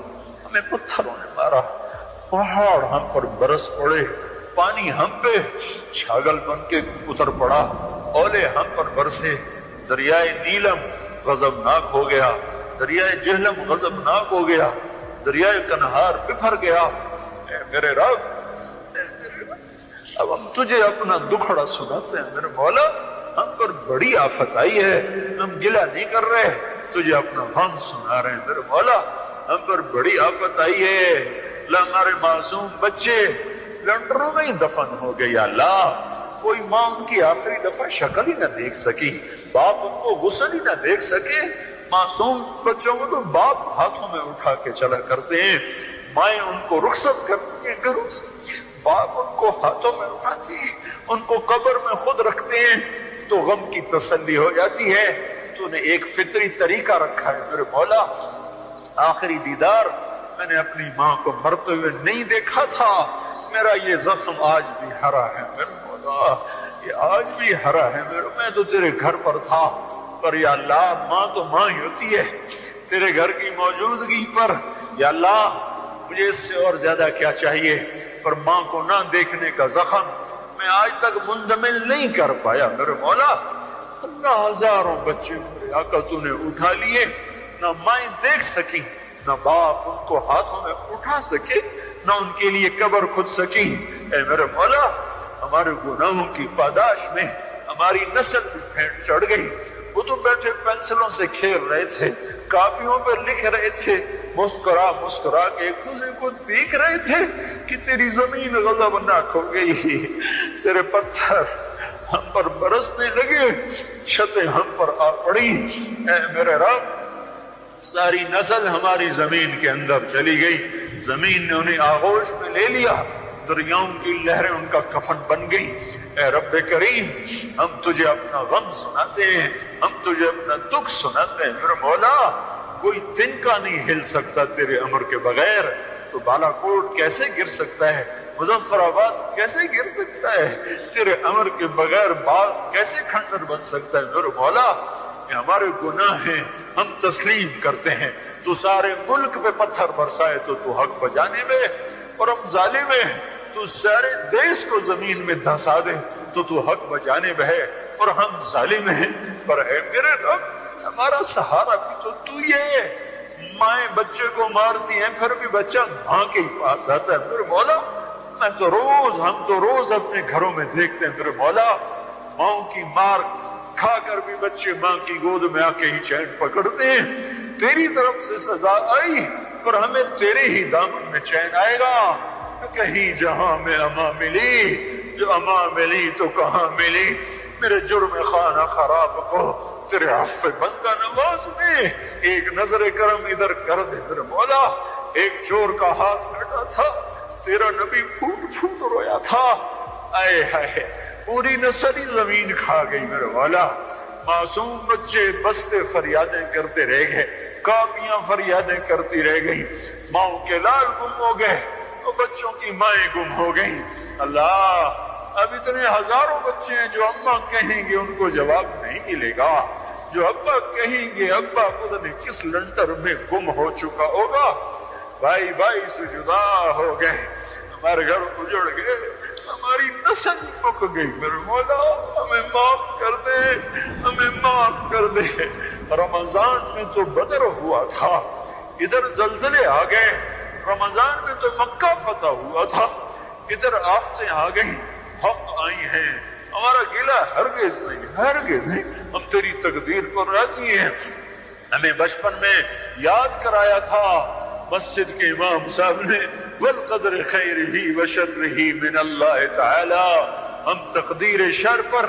ہمیں پتھروں نے مارا، پہاڑ ہم پر برس پڑے، پانی ہم پہ چھاگل بن کے اتر پڑا، اولے ہم پر برسے، دریائے نیلم غضبناک ہو گیا، دریائے جہلم غضبناک ہو گیا، دریائے کنہار بفر گیا۔ اے میرے رب، اب ہم تجھے اپنا دکھڑا سناتے ہیں میرے مولا، ہم پر بڑی آفت آئی ہے، ہم گلہ نہیں کر رہے، تجھے اپنا غم سنا رہے ہیں میرے مولا، ہم پر بڑی آفت آئی ہے، ہمارے معصوم بچے لنڈروں میں ہی دفن ہو گئے یا اللہ، کوئی ماں ان کی آخری دفعہ شکل ہی نہ دیکھ سکی، باپ ان کو غسل ہی نہ دیکھ سکے، معصوم بچوں کو تو باپ ہاتھوں میں اٹھا کے چلا کرتے ہیں، مائیں ان کو رخصت کرتی ہیں گھروں سے، باپ ان کو ہاتھوں میں اٹھاتی ہیں، ان کو قبر میں خود رکھتے ہیں، تو غم کی تسلی ہو جاتی ہے۔ تو نے ایک فطری طریقہ رکھا ہے میرے مولا، آخری دیدار میں نے اپنی ماں کو مرتے ہوئے نہیں دیکھا تھا، میرا یہ زخم آج بھی ہرا ہے میرے مولا، یہ آج بھی ہرا ہے میرے، میں تو تیرے گھر پر تھا، پر یا اللہ ماں تو ماں ہی ہوتی ہے، تیرے گھر کی موجودگی پر یا اللہ مجھے اس سے اور زیادہ کیا چاہیے، پر ماں کو نہ دیکھنے کا زخم میں آج تک منجمل نہیں کر پایا میرے مولا۔ نہ ہزاروں بچے میرے آقا تو نے اٹھا لیے، نہ مائیں دیکھ سکی، نہ باپ ان کو ہاتھوں میں اٹھا سکے، نہ ان کے لیے قبر کھود سکی۔ اے میرے مولا ہمارے گناہوں کی پاداش میں ہماری نسل بھی پھینٹ چڑھ گئی، وہ تو بیٹھے پینسلوں سے کھیل رہے تھے، کاپیوں پر لکھ رہے تھے، مسکرا مسکرا کے ایک دوسرے کو دیکھ رہے تھے کہ تیری زمین غضبناک ہو گئی، تیرے پتھر ہم پر برسنے لگے، چھتیں ہم پر آ پڑی۔ اے میرے رب ساری نسل ہماری زمین کے اندر چلی گئی، زمین نے انہیں آغوش میں لے لیا، دریاؤں کی لہریں ان کا کفن بن گئی۔ اے رب کریم ہم تجھے اپنا غم سناتے ہیں، ہم تجھے اپنا دکھ سناتے ہیں میرے مولا، کوئی تنکا نہیں ہل سکتا تیرے امر کے بغیر، تو بالا کوٹ کیسے گر سکتا ہے، مظفر آباد کیسے گر سکتا ہے، تیرے امر کے بغیر باغ کیسے کھنڈر بن سکتا ہے میرے مولا۔ یہ ہمارے گناہ ہیں، ہم تسلیم کرتے ہیں، تو سارے ملک پہ پتھر برسائے تو حق بجانے میں، اور ہم ظالم ہیں، تو سارے دیش کو زمین میں دھسا دے تو حق بجانے میں ہے، اور ہم ظالم ہیں، پر اے میرے رب ہمارا سہارا بھی تو ہی ہے۔ مائیں بچے کو مارتی ہیں پھر بھی بچہ ماں کے ہی پاس آتا ہے میرے مولا، ہم تو روز اپنے گھروں میں دیکھتے ہیں میرے مولا، ماں کی مار کھا کر بھی بچے ماں کی گود میں آ کے ہی چین پکڑتے ہیں۔ تیری طرف سے سزا آئی پر ہمیں تیرے ہی دامن میں چین آئے گا، کہیں جہاں میں اما ملی، جو اما ملی تو کہاں ملی، میرے جرم خانہ خراب کو تیرے عفو بندہ نواز میں ایک نظر کرم ادھر کر دے میرے مولا۔ ایک چور کا ہاتھ کٹا تھا، تیرا نبی پھوٹ پھوٹ رویا تھا، آئے ہائے پوری نسل ہی زمین کھا گئی میرے مولا، معصوم بچے بستے فریادیں کرتے رہ گئے، کاپیاں فریادیں کرتی رہ گئی، ماؤں کے لال گم ہو گئے اور بچوں کی مائیں گم ہو گئی۔ اللہ اب اتنے ہزاروں بچے ہیں جو اماں کہیں گے ان کو جواب نہیں ملے گا، جو ابا کہیں گے ابا پتہ نہیں کس لنٹر میں گم ہو چکا ہوگا، بھائی بھائی سے جدا ہو گئے، ہمارے گھر اجڑ گئے، ہماری نسل مک گئی، میرے مولا ہمیں معاف کر دے، ہمیں معاف کر دے۔ رمضان میں تو بدر ہوا تھا، ادھر زلزلے آ گئے، رمضان میں تو مکہ فتح ہوا تھا، ادھر آفتیں آ گئی، حق آئی ہیں، ہمارا گلہ ہرگز نہیں، ہم تیری تقدیر پر راضی ہیں۔ ہمیں بچپن میں یاد کرایا تھا مسجد کے امام صاحب نے، والقدر خیرہ وشرہ من اللہ تعالی، ہم تقدیر شر پر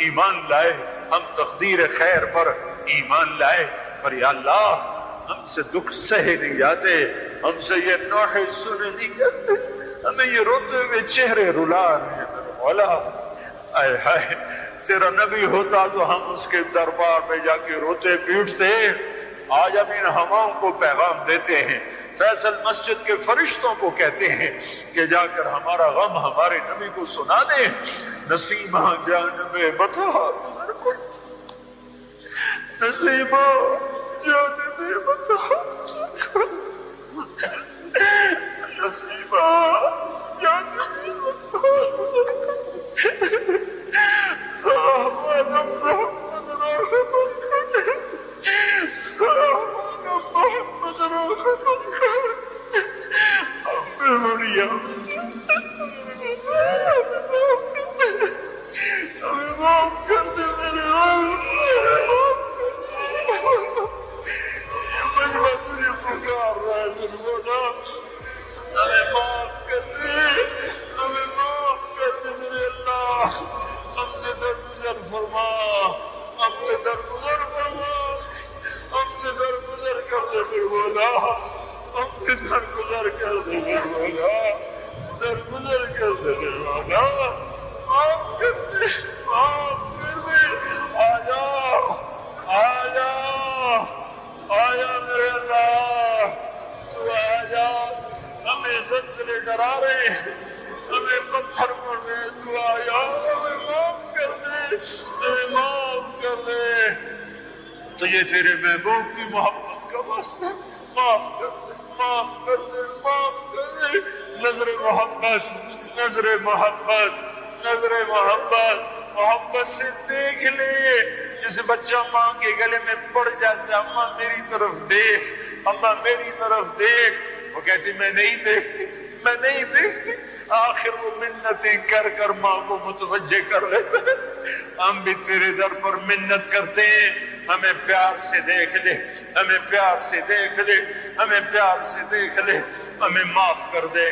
ایمان لائے، ہم تقدیر خیر پر ایمان لائے، پر یا اللہ ہم سے دکھ سہے نہیں جاتے، ہم سے یہ نوحے سنے نہیں جاتے، ہمیں یہ روتے ہوئے چہرے رلا رہے ہیں میرے مولا۔ آئے ہائے تیرا نبی ہوتا تو ہم اس کے دربار میں جا کے روتے پیٹتے، آج ہم ان ہواؤں کو پیغام دیتے ہیں، فیصل مسجد کے فرشتوں کو کہتے ہیں کہ جا کر ہمارا غم ہمارے نبی کو سنا دیں۔ نسیمہ جانب بتا گزر کن، نسیمہ جانب بتا گزر کن، نسیمہ جانب بتا گزر کن، صحابہ محمد راغب کن، صحابہ محمد راغب کن، ہمیں بڑی ہمیں معاف کر دے میرے مجمع تجھے پکار رہا ہے میرے مولا، ہمیں معاف کر دے، ہمیں معاف کر دے میرے اللہ، ہم سے درگزر فرما، ہم سے درگزر فرما، ہم سے درگزر کر دے میرے مولا، ہم سے درگزر کر دے میرے مولا، درگزر کر دے میرے مولا، معاف کر دے، معاف کر دے، آجا آجا آجا میرے اللہ، تو آجا، ہمیں زلزلے ڈرا رہے ہیں، ہمیں پتھر پڑ رہے، تو آیا ہمیں معاف کر دے، ہمیں معاف کر دے، تجھے تیرے محبوب کی محبت کا واسطہ معاف کر دے، معاف کر دے، معاف کر دے، نظر محبت، نظر محبت، نظر محبت، محبت سے دیکھ لے، جیسے بچہ ماں کے گلے میں پڑ جاتا ہے، اماں میری طرف دیکھ، اماں میری طرف دیکھ، وہ کہتی میں نہیں دیکھتی، میں نہیں دیکھتی، آخر وہ منتیں کر کر ماں کو متوجہ کر لیتا ہے۔ ہم بھی تیرے در پر منت کرتے ہیں، ہمیں پیار سے دیکھ لے، ہمیں پیار سے دیکھ لے، ہمیں پیار سے دیکھ لے، ہمیں معاف کر دے،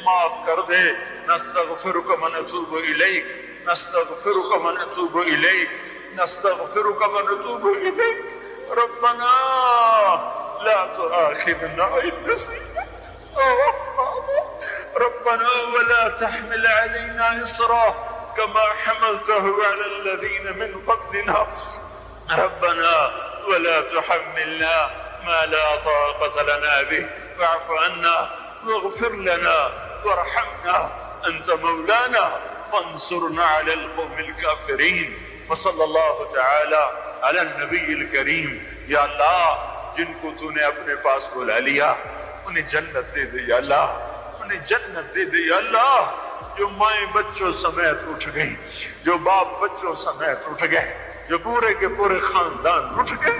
معاف کر دے۔ نستغفرک ونتوب الیک، نستغفرک ونتوب الیک، نستغفرک ونتوب الیک، ربنا لا تؤاخذنا ان نسینا او اخطأنا، ربنا ولا تحمل علينا إصرا كما حملته على الذين من قبلنا، ربنا ولا تحملنا ما لا طاقة لنا به، واعف عنا واغفر لنا وارحمنا أنت مولانا فانصرنا على القوم الكافرين۔ وصلی اللہ تعالی علی النبی الکریم۔ یا اللہ جن کو تو نے اپنے پاس بلا لیا انہیں جنت دے دے یا اللہ، انہیں جنت دے دے یا اللہ۔ جو مائیں بچوں سمیت اٹھ گئی، جو باپ بچوں سمیت اٹھ گئے، جو پورے کے پورے خاندان اٹھ گئے،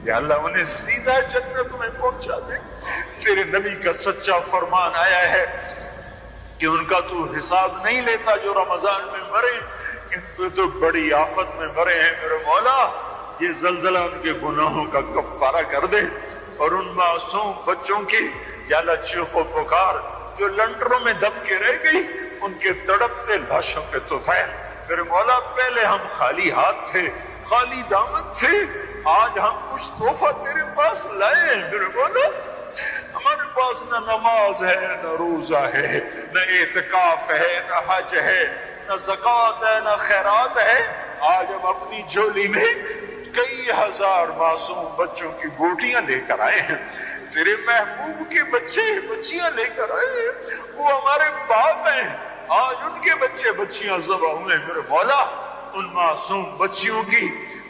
یا اللہ انہیں سیدھا جنت میں پہنچا دے۔ تیرے نبی کا سچا فرمان آیا ہے کہ ان کا تو حساب نہیں لیتا جو رمضان میں مرے، ان کو تو بڑی آفت میں مرے ہیں میرے مولا۔ یہ زلزلہ ان کے گناہوں کا کفارہ کر دے، اور ان معصوم بچوں کی یا اللہ چیخ و پکار جو لنٹروں میں دب کے رہ گئی، ان کے تڑپتے لاشوں پہ طفیل میرے مولا۔ پہلے ہم خالی ہاتھ تھے، خالی دامن تھے، آج ہم کچھ تحفہ تیرے پاس لائے ہیں میرے مولا۔ ہمارے پاس نہ نماز ہے، نہ روزہ ہے، نہ اعتکاف ہے، نہ حج ہے، نہ زکوٰۃ ہے، نہ خیرات ہے۔ آج ہم اپنی جھولی میں کئی ہزار معصوم بچوں کی بوٹیاں لے کر آئے ہیں، تیرے محبوب کے بچے بچیاں لے کر آئے ہیں، وہ ہمارے باپ ہیں، آج ان کے بچے بچیاں ذبح ہوئے میرے مولا۔ ان معصوم بچیوں کی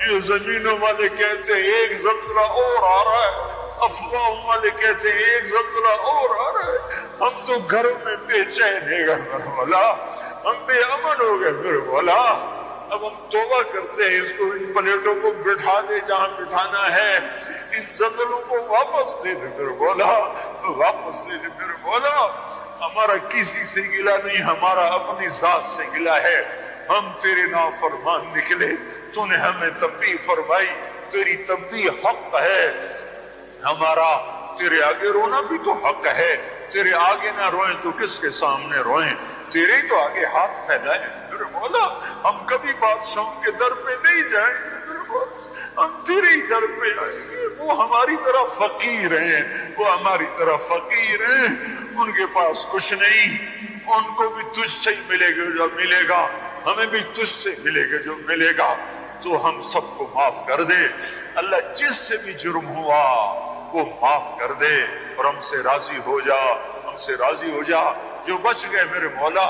یہ زمینوں والے کہتے ہیں ایک زلزلہ اور آ رہا ہے، افواہوں والے کہتے ہیں ایک زلزلہ اور آ رہا ہے، ہم تو گھروں میں بے چین ہے میرے مولا، ہم بے امن ہو گئے میرے مولا۔ اب ہم توبہ کرتے ہیں، اس کو ان پلیٹوں کو بٹھا دے جہاں بٹھانا ہے، ان زلزلوں کو واپس دے دے میرے مولا، واپس دے دے میرے مولا۔ ہمارا کسی سے گلہ نہیں، ہمارا اپنی ذات سے گلہ ہے، ہم تیرے نافرمان نکلے، تو نے ہمیں تنبیہ فرمائی، تیری تنبیہ حق ہے، ہمارا تیرے آگے رونا بھی تو حق ہے، تیرے آگے نہ روئیں تو کس کے سامنے روئیں، تیرے ہی تو آگے ہاتھ پھیلائیں میرے مولا۔ ہم کبھی بادشاہوں کے در پہ نہیں جائیں گے میرے مولا، ہم تیرے ہی در پہ آئیں گے۔ وہ ہماری طرح فقیر ہیں، وہ ہماری طرح فقیر ہیں، ان کے پاس کچھ نہیں، ان کو بھی تجھ سے ہی ملے گا جو ملے گا، ہمیں بھی تجھ سے ملے گا جو ملے گا، تو ہم سب کو معاف کر دے اللہ، جس سے بھی جرم ہوا وہ معاف کر دے، اور ہم سے راضی ہو جا، ہم سے راضی ہو جا۔ جو بچ گئے میرے مولا،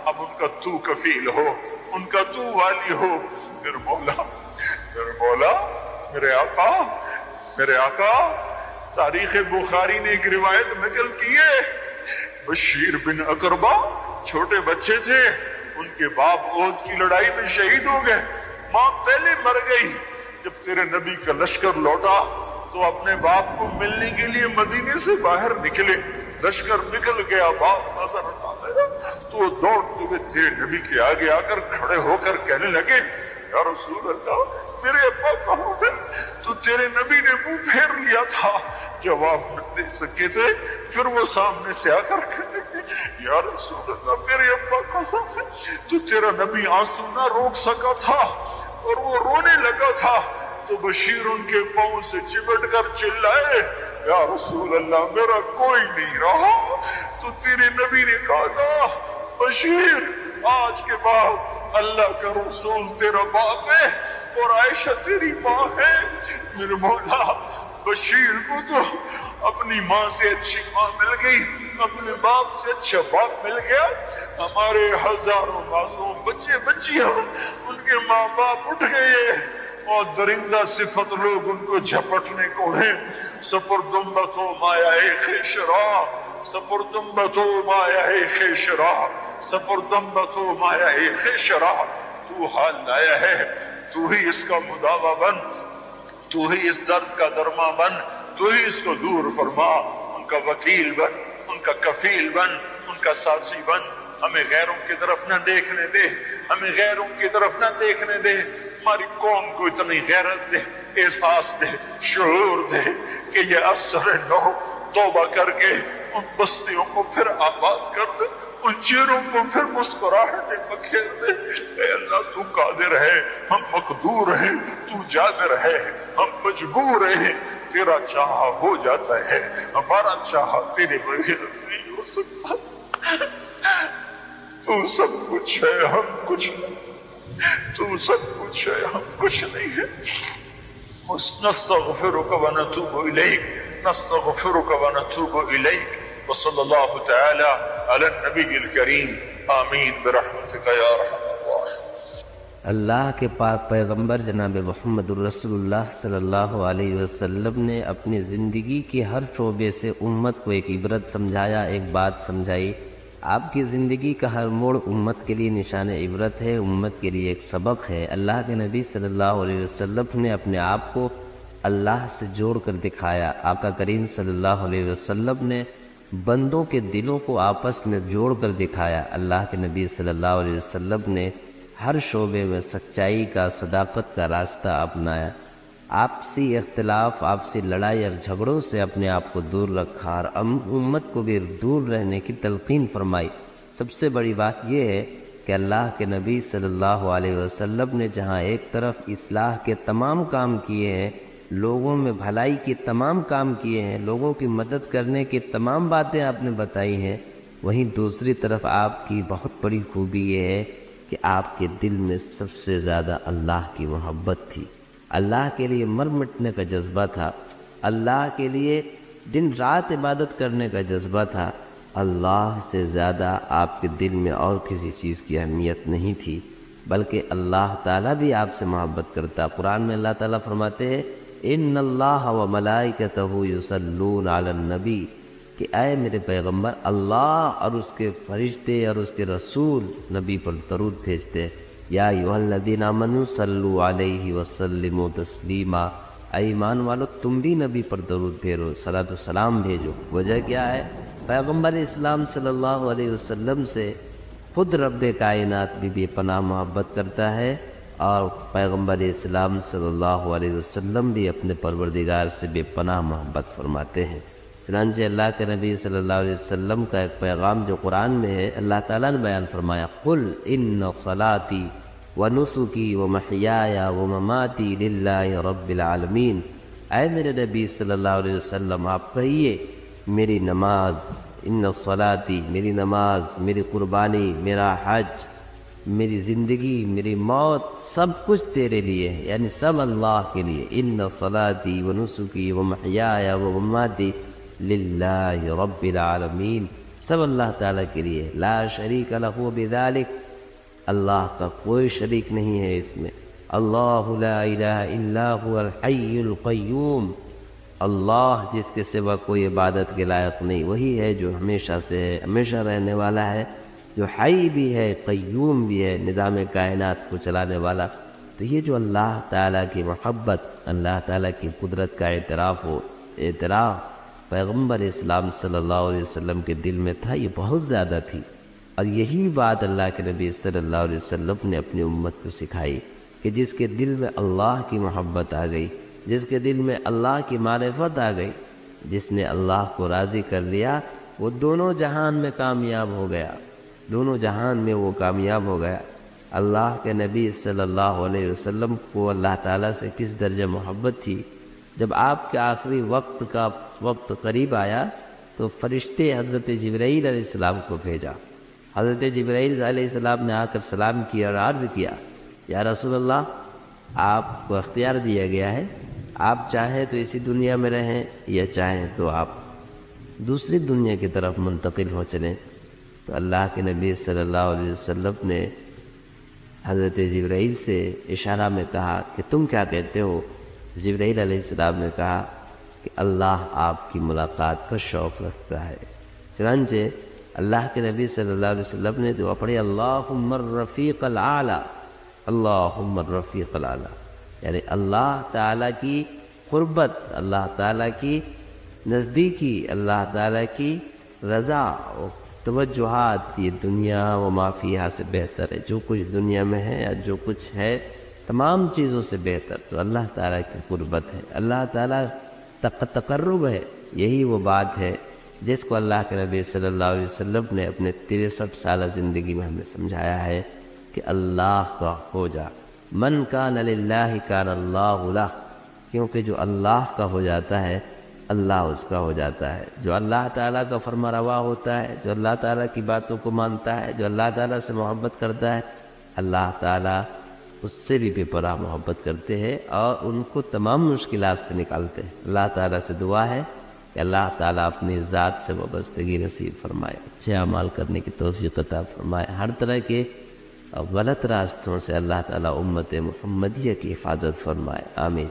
اب ان کا تو کفیل ہو، ان کا تو والی ہو میرے مولا، میرے مولا، میرے آقا، میرے آقا۔ تاریخ بخاری نے ایک روایت نقل کی ہے، بشیر بن اقربہ چھوٹے بچے تھے، ان کے باپ احد کی لڑائی میں شہید ہو گئے، ماں پہلے مر گئی۔ جب تیرے نبی کا لشکر لوٹا تو اپنے باپ کو ملنے کے لیے مدینے سے باہر نکلے، لشکر نکل گیا، باپ نظر نہ آیا تو دوڑتے ہوئے تیرے نبی کے آگے آ کر کھڑے ہو کر کہنے لگے، یا رسول اللہ میرے ابا کہاں ہے؟ تو تیرے نبی نے منہ پھیر لیا تھا، جواب نہ دے سکے تھے، پھر وہ سامنے سے آ کر کہنے لگے، یا رسول اللہ میرے ابا کہاں ہے؟ تو تیرا نبی آنسو نہ روک سکا تھا اور وہ رونے لگا تھا، تو بشیر ان کے پاؤں سے چمٹ کر چلائے، یا رسول اللہ میرا کوئی نہیں رہا۔ تو تیرے نبی نے کہا تھا، بشیر آج کے بعد اللہ کا رسول تیرا باپ ہے اور عائشہ تیری ماں ہے۔ میرے مولا بشیر کو تو اپنی ماں سے اچھی ماں مل گئی، اپنے باپ سے اچھا باپ مل گیا، ہمارے ہزاروں معصوم بچے بچیاں ان کے ماں باپ اٹھ گئے اور درندہ صفت لوگ ان کو جھپٹنے کو ہیں۔ سپردمبتو مایا خیشرا، سپردمبتو مایا خیشرا، سپردمبتو مایا خیشرا، تو حال لایا ہے، تو ہی اس کا مداوا بن، تو ہی اس درد کا درما بن، تو ہی اس کو دور فرما، ان کا وکیل بن، ان کا کفیل بن، ان کا ساتھی بن، ہمیں غیروں کی طرف نہ دیکھنے دے، ہمیں غیروں کی طرف نہ دیکھنے دے، ہماری قوم کو اتنی غیرت دے، احساس دے، شعور دے کہ یہ اثر نو توبہ کر کے ان بستیوں کو پھر آباد کر دے، ان چہروں کو پھر مسکراہٹیں بکھیر دے۔ اے اللہ تو قادر ہے، ہم مقدور ہیں، تو جابر ہے، ہم مجبور ہیں، تیرا چاہا ہو جاتا ہے، ہمارا چاہا تیرے بغیر نہیں ہو سکتا۔ تو سب کچھ ہے، ہم کچھ نہیں، تو سب کچھ ہے، ہم کچھ نہیں ہے۔ نستغفرک ونتوب الیک، نستغفرک ونتوب الیک، وصلی اللہ تعالی علی النبی الکریم، آمین برحمتک یا ارحم الراحمین۔ اللہ کے پاک پیغمبر جناب محمد الرسول اللہ صلی اللہ علیہ وسلم نے اپنی زندگی کے ہر شعبے سے امت کو ایک عبرت سمجھایا، ایک بات سمجھائی۔ آپ کی زندگی کا ہر موڑ امت کے لیے نشان عبرت ہے، امت کے لیے ایک سبق ہے۔ اللہ کے نبی صلی اللہ علیہ وسلم نے اپنے آپ کو اللہ سے جوڑ کر دکھایا۔ آقا کریم صلی اللہ علیہ وسلم نے بندوں کے دلوں کو آپس میں جوڑ کر دکھایا۔ اللہ کے نبی صلی اللہ علیہ وسلم نے ہر شعبے میں سچائی کا، صداقت کا راستہ اپنایا۔ آپسی اختلاف، آپسی لڑائی اور جھگڑوں سے اپنے آپ کو دور رکھا اور امت کو بھی دور رہنے کی تلقین فرمائی۔ سب سے بڑی بات یہ ہے کہ اللہ کے نبی صلی اللہ علیہ وسلم نے جہاں ایک طرف اصلاح کے تمام کام کیے ہیں، لوگوں میں بھلائی کے تمام کام کیے ہیں، لوگوں کی مدد کرنے کی تمام باتیں آپ نے بتائی ہیں، وہیں دوسری طرف آپ کی بہت بڑی خوبی یہ ہے کہ آپ کے دل میں سب سے زیادہ اللہ کی محبت تھی، اللہ کے لیے مر مٹنے کا جذبہ تھا، اللہ کے لیے دن رات عبادت کرنے کا جذبہ تھا۔ اللہ سے زیادہ آپ کے دل میں اور کسی چیز کی اہمیت نہیں تھی۔ بلکہ اللہ تعالیٰ بھی آپ سے محبت کرتا ہے۔ قرآن میں اللہ تعالیٰ فرماتے ہیں ان اللہ و ملائکتہ یصلون علی النبی، کہ اے میرے پیغمبر، اللہ اور اس کے فرشتے اور اس کے رسول نبی پر درود بھیجتے ہیں۔ یا ایھا الذین آمنوا صلوا علیہ وسلموا تسلیما، اے ایمان والو تم بھی نبی پر درود بھیجو، صلاۃ و سلام بھیجو۔ وجہ کیا ہے؟ پیغمبر اسلام صلی اللہ علیہ وسلم سے خود رب کائنات بھی بے پناہ محبت کرتا ہے، اور پیغمبر اسلام صلی اللہ علیہ وسلم بھی اپنے پروردگار سے بے پناہ محبت فرماتے ہیں۔ چنانچہ اللہ کے نبی صلی اللہ علیہ وسلم کا ایک پیغام جو قرآن میں ہے، اللہ تعالیٰ نے بیان فرمایا قل ان صلاتی ونسکی ومحیای ومماتی للہ رب العالمین، اے میرے نبی صلی اللہ علیہ وسلم آپ کہیے میری نماز، ان صلاتی میری نماز، میری قربانی، میرا حج، میری زندگی، میری موت، سب کچھ تیرے لیے ہے، یعنی سب اللہ کے لیے۔ ان صلاتی ونسکی ومحیای ومماتی للہ رب العالمین، سب اللہ تعالیٰ کے لیے، لا شریک لہ بذالک، اللہ کا کوئی شریک نہیں ہے اس میں۔ اللہ لا الہ الا هو الحی القیوم، اللہ جس کے سوا کوئی عبادت کے لائق نہیں، وہی ہے جو ہمیشہ سے ہے، ہمیشہ رہنے والا ہے، جو حی بھی ہے، قیوم بھی ہے، نظام کائنات کو چلانے والا۔ تو یہ جو اللہ تعالیٰ کی محبت، اللہ تعالیٰ کی قدرت کا اعتراف پیغمبر اسلام صلی اللہ علیہ وسلم کے دل میں تھا، یہ بہت زیادہ تھی، اور یہی بات اللہ کے نبی صلی اللہ علیہ وسلم نے اپنی امت کو سکھائی کہ جس کے دل میں اللہ کی محبت آ گئی، جس کے دل میں اللہ کی معرفت آ گئی، جس نے اللہ کو راضی کر لیا، وہ دونوں جہان میں کامیاب ہو گیا، دونوں جہان میں وہ کامیاب ہو گیا۔ اللہ کے نبی صلی اللہ علیہ وسلم کو اللہ تعالیٰ سے کس درجہ محبت تھی، جب آپ کے آخری وقت قریب آیا تو فرشتے حضرت جبرائیل علیہ السلام کو بھیجا۔ حضرت جبرائیل علیہ السلام نے آ کر سلام کیا اور عرض کیا یا رسول اللہ، آپ کو اختیار دیا گیا ہے، آپ چاہیں تو اسی دنیا میں رہیں یا چاہیں تو آپ دوسری دنیا کی طرف منتقل ہو چلیں۔ تو اللہ کے نبی صلی اللہ علیہ وسلم نے حضرت جبرائیل سے اشارہ میں کہا کہ تم کیا کہتے ہو؟ جبرائیل علیہ السلام نے کہا کہ اللہ آپ کی ملاقات کا شوق رکھتا ہے۔ چنانچہ اللہ کے نبی صلی اللہ علیہ وسلم نے دعا پڑھی اللہم الرفیق الاعلی، اللہم الرفیق الاعلی، یعنی اللہ تعالیٰ کی قربت، اللہ تعالیٰ کی نزدیکی، اللہ تعالیٰ کی رضا و توجہات، یہ دنیا و ما فیہا سے بہتر ہے، جو کچھ دنیا میں ہے یا جو کچھ ہے تمام چیزوں سے بہتر تو اللہ تعالیٰ کی قربت ہے، اللہ تعالیٰ تقرب ہے۔ یہی وہ بات ہے جس کو اللہ کے نبی صلی اللہ علیہ وسلم نے اپنے 63 سالہ زندگی میں ہمیں سمجھایا ہے کہ اللہ کا ہو جا، من کان للہ کان اللہ لہ، کیونکہ جو اللہ کا ہو جاتا ہے اللہ اس کا ہو جاتا ہے، جو اللہ تعالیٰ کا فرما روا ہوتا ہے، جو اللہ تعالیٰ کی باتوں کو مانتا ہے، جو اللہ تعالیٰ سے محبت کرتا ہے، اللہ تعالیٰ اس سے بھی بے پناہ محبت کرتے ہیں اور ان کو تمام مشکلات سے نکالتے ہیں۔ اللہ تعالیٰ سے دعا ہے کہ اللہ تعالیٰ اپنی ذات سے وابستگی نصیب فرمائے، اچھے اعمال کرنے کی توفیق عطا فرمائے، ہر طرح کے غلط راستوں سے اللہ تعالیٰ امت محمدیہ کی حفاظت فرمائے، آمین۔